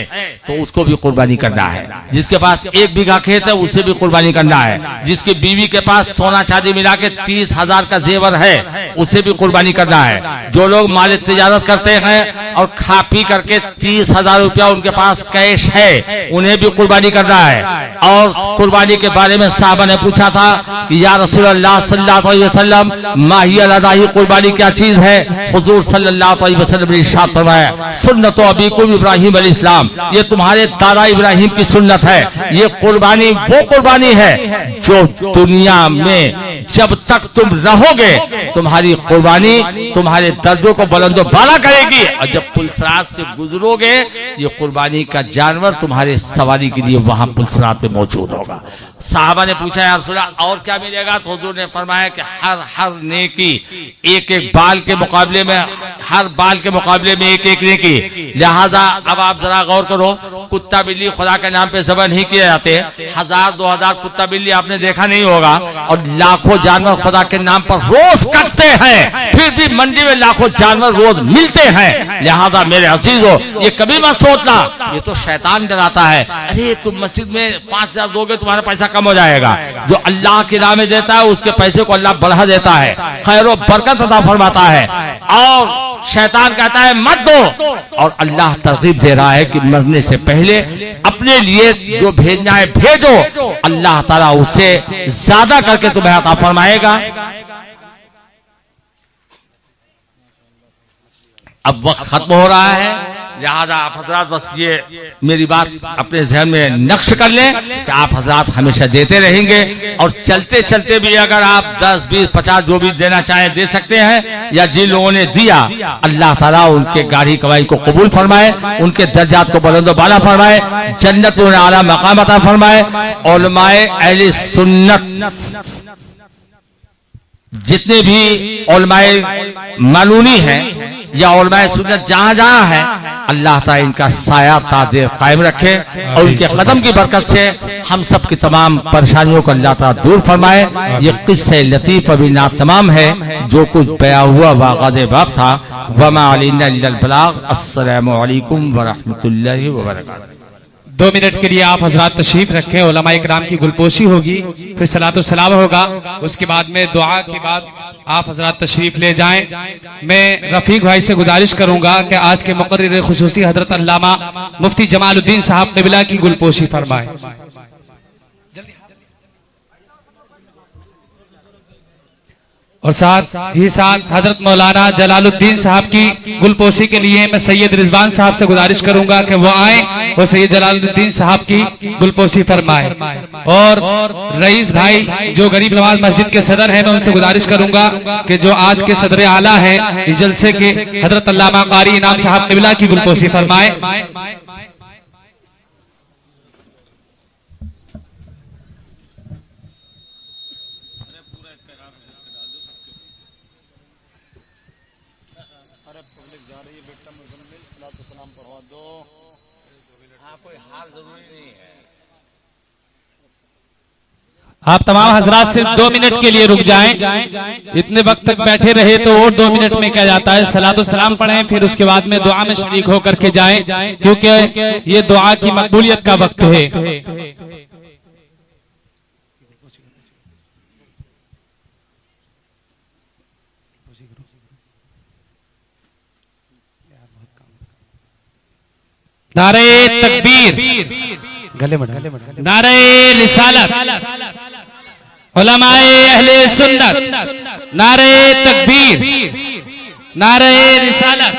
S4: तो उसको भी कुर्बानी करना है। जिसके पास 1 बीघा खेत है उसे भी कुर्बानी करना है। जिसकी बीवी के पास सोना चांदी मिला के 30 हजार का जेवर है उसे भी कुर्बानी करना है। जो लोग माल तिजारत करते हैं और खा पी करके 30 हजार रुपया उनके पास कैश है उन्हें भी कुर्बानी करना है। और कुर्बानी के बारे में साहबा ने पूछा था कि या रसूलल्लाह सल्लल्लाहु अलैहि वसल्लम माही अलादाही कुर्बानी क्या चीज है? हुजूर सल्लल्लाहु अलैहि वसल्लम ने इरशाद फरमाया सुन्नत अबीकुम इब्राहिम अलैहिस्सलाम, ये तुम्हारे दादा इब्राहिम की सुन्नत है। ये कुर्बानी वो कुर्बानी है जो दुनिया में जब तक तुम रहोगे तुम्हारी कुर्बानी तुम्हारे दर्जों को बुलंदो बाला करेगी, और जब पुलसरात से गुजरोगे ये कुर्बानी का जानवर तुम्हारे सवारी के लिए वहां पुलसरात में मौजूद होगा। साहबा ने पूछा या रसूल अल्लाह और क्या मिलेगा? तो हुजूर ने फरमाया कि हर नेकी एक एक बाल के मुकाबले में, हर बाल के मुकाबले में एक एक नेकी। लिहाजा अब आप जरा गौर करो, कुत्ता बिल्ली खुदा के नाम पे ज़बह नहीं किए जाते। 1000-2000 कुत्ता बिल्ली आपने देखा नहीं होगा, और लाखों जानवर खुदा के नाम पर रोज कटते हैं, फिर भी मंडी में लाखों जानवर रोज मिलते हैं। लिहाजा मेरे अजीजों, ये कभी मत सोचना ये तो शैतान डराता है, अरे तुम मस्जिद में 5000 दोगे तुम्हारा पैसा कम हो जाएगा। जो अल्लाह की राह में देता है उसके पैसे को अल्लाह बढ़ा देता है, खैर बरकत अता फरमाता है। और शैतान कहता है मत दो, और अल्लाह तरगीब दे रहा है कि मरने से पहले अपने लिए जो भेजना है भेजो, अल्लाह ताला उससे ज्यादा करके तुम्हें अता फरमाएगा। अब वक्त खत्म हो रहा है, लिहाजा आप हजरात बस ये मेरी बात अपने जहन में नक्श कर लें कि आप हजरात हमेशा देते रहेंगे, और चलते चलते भी अगर आप 10, 20, 50 जो भी देना चाहें दे सकते हैं। या जिन लोगों ने दिया अल्लाह ताला उनके गाढ़ी कमाई को कबूल फरमाए, उनके दर्जात को बुलंद बाला फरमाए, जन्नत में उन्हें आला मकाम अता फरमाए। उलमाए अहले सुन्नत जितने भी उलमाए मालूनी हैं या उलमाए सुन्नत जहां जहां है, अल्लाह ताला इनका साया तादेर कायम रखे, और उनके कदम की बरकत से हम सब की तमाम परेशानियों को अल्लाह ताला दूर फरमाए। ये किस्से लतीफ अभी ना तमाम है, जो कुछ बया हुआ वाक़ाद बाब था। वमा अलैना इल्लल बलाग। अस्सलामु अलैकुम व रहमतुल्लाहि व बरकातहू।
S6: 2 मिनट के लिए आप हजरात तशरीफ रखें, उलमा इकराम की गुलपोशी होगी, फिर सलातो सलाम होगा, उसके बाद में दुआ के बाद आप हजरात तशरीफ ले जाएं। मैं रफीक भाई से गुजारिश करूंगा कि आज के मुकर्रिर खुसूसी हजरत अल्लामा मुफ्ती जमालुद्दीन साहब क़िबला की गुलपोशी फरमाएं। और साथ ही साथ हजरत मौलाना जलालुद्दीन साहब की गुलपोशी के लिए मैं सैयद रिजवान साहब से गुजारिश करूंगा कि वो आए और सैयद जलालुद्दीन साहब की गुलपोशी फरमाए। और रईस भाई जो गरीब नवाज मस्जिद के सदर हैं, मैं उनसे गुजारिश करूंगा कि जो आज के सदर आला हैं इस जलसे के, हजरत अल्लामा कारी इनाम साहब क़िबला की गुलपोशी फरमाए। आप तमाम हजरात सिर्फ 2 मिनट के लिए रुक जाएं। इतने वक्त तक बैठे रहे तो और 2 मिनट में क्या जाता है, सलातो सलाम पढ़ें, फिर उसके बाद में दुआ में शरीक होकर के जाएं, क्योंकि ये दुआ की मकबूलियत का वक्त है। नारे तकबीर, गले में नारे रिसालत, उलमाए अहले सुन्नत, नारे तकबीर, नारे रिसालत।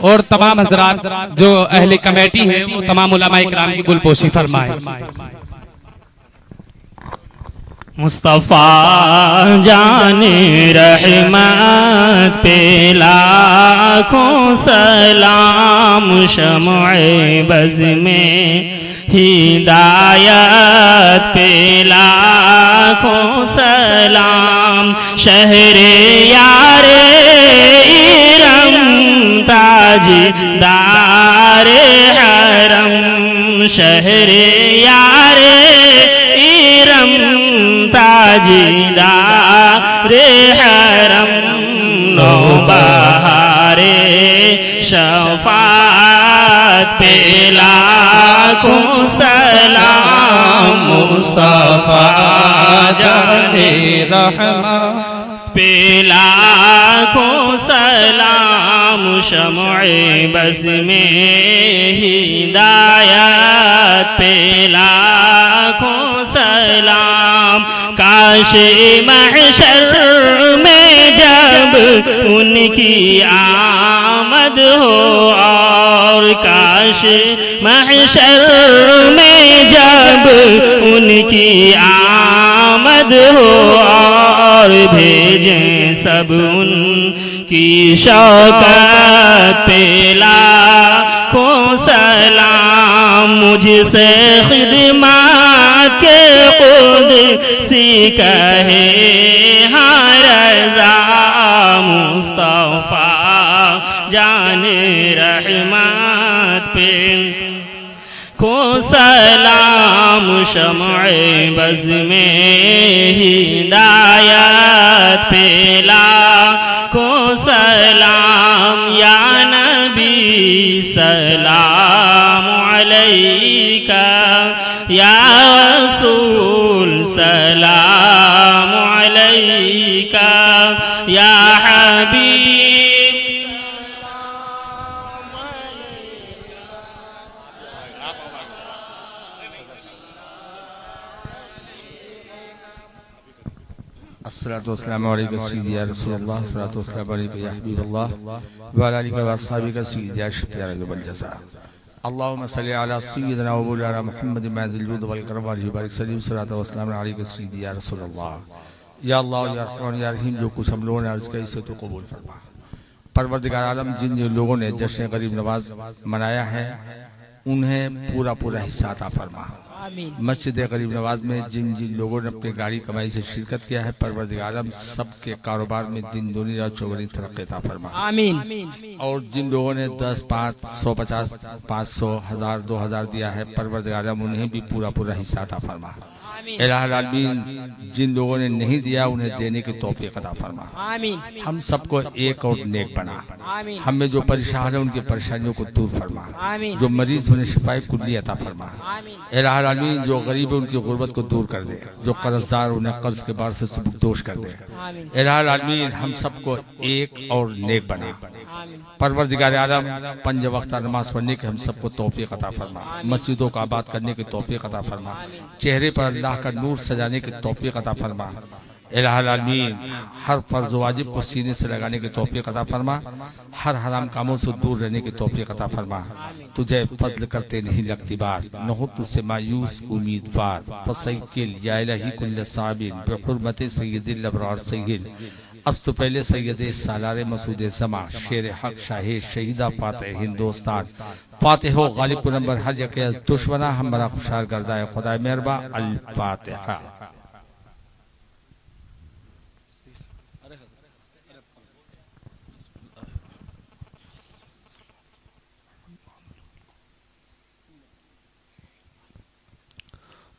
S6: और तमाम हजरात जो अहले कमेटी है वो तमाम उलमाए इकराम की गुलपोशी फरमाए।
S1: मुस्तफा जाने रहमत पे लाखों सलाम, शम्अ बज़ में हिदायत पे लाखों सलाम। शहरे यारे इरम ताजदारे हरम, शहरे यारे इरम शफाअत पे लाखों सलाम मुस्तफा जाने रहमत पे लाखों सलाम शम्ए बज़ में हिदायत पे लाखों सलाम। काश महशर में जब उनकी आमद हो और काश महशर में जब उनकी आमद हो और भेजें सब उनकी शौकत पे लाखों सलाम। मुझसे खिदमत के खुद सी कहे हाँ रज़ा मुस्तफा जाने रहमत पे को सलाम शम्ए बज़ में हिदायत पे लाखों सलाम। या नबी सलाम अलैका या रसूल सलाम अलैका या हबीब
S4: अस्सलातु वस्सलामु अलैका सय्यदी या रसूलल्लाह अस्सलातु वस्सलामु अलैका या हबीबल्लाह व अला आलिका व अस्हाबिका सय्यदी या शफीअ जुबल जज़ा। अल्लाहुम्मा सल्लि अला सय्यिदिना व मौलाना मुहम्मद मादिल जुद वल करम व बारिक सल्लम सलातु वस्सलामु अलैका सय्यदी या रसूलल्लाह। या अल्लाह या रहमान या रहीम, जो कुछ हम लोगों ने अर्ज़ किया इसे तो कबूल फरमा। परवरदिगार आलम, जिन लोगों ने जश्न गरीब नवाज मनाया है उन्हें पूरा पूरा हिस्सा अता फरमा। मस्जिद गरीब नवाज में जिन जिन लोगों ने अपनी गाड़ी कमाई से शिरकत किया है, परवरदिगार आलम सबके कारोबार में दिन दूनी और चौगुनी तरक्की अता फरमा। आमीन। और जिन लोगों ने 10, 5, 150, 500, 1000, 2000 दिया है, परवरदिगार आलम उन्हें भी पूरा पूरा हिस्सा अता फरमा। इलाहुल आलमीन, जिन लोगों ने नहीं दिया उन्हें देने की तौफीक अता फरमा। हम सबको एक और नेक बना। हमें जो परेशान है उनकी परेशानियों को दूर फरमा। जो मरीज उन्हें शिफाए कुल्ली अता फरमा। इलाहुल आलमीन, जो गरीब है उनकी गुर्बत को दूर कर दे। जो कर्जदार उन्हें कर्ज के बार से सबकदोश कर दे। इलाहुल आलमीन, हम सबको एक और नेक बना। परवरदिगार आलम, 5 वक्त नमाज पढ़ने की हम सबको तौफीक अता फरमा। मस्जिदों को आबाद करने की तौफीक अता फरमा। चेहरे पर अल्लाह का नूर सजाने की तौफीक अता फरमा। इलाहुल आलमीन, हर फर्ज वाजिब को सीने से लगाने की तौफीक अता फरमा। हर हराम कामों से दूर रहने की तौफीक अता फरमा। तुझे फजल करते नहीं लगती बार, न हो तुझसे मायूस उम्मीदवार। फसैकिल या इलाही कुल्ल साबिर बिहुर्मति सय्यदिल अबरार सय्यद अस्तु पहले सैयदे सालारे मसूद जमा शेर हक शाहे शहीदा फाते हिंदुस्तान फाते हो गालिब नंबर हर यके दुश्मना हम बड़ा खुशाल करदा है खुदा मेहरबा अल फातिहा।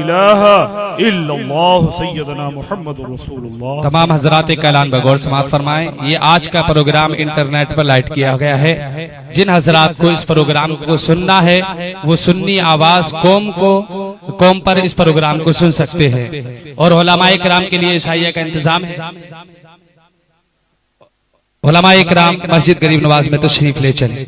S7: इलाह इल्लल्लाह सय्यदना मुहम्मद रसूलुल्लाह।
S6: तमाम हजरात का ऐलान बगौर समाअत फरमाएं। ये आज का प्रोग्राम इंटरनेट पर लाइट किया गया है। जिन हजरात को इस प्रोग्राम को सुनना है वो सुन्नी आवाज कौम पर इस प्रोग्राम को सुन सकते हैं। और उलमाए किराम के लिए इशाइया का इंतजाम है। उलमाए किराम मस्जिद गरीब नवाज में तशरीफ ले चले।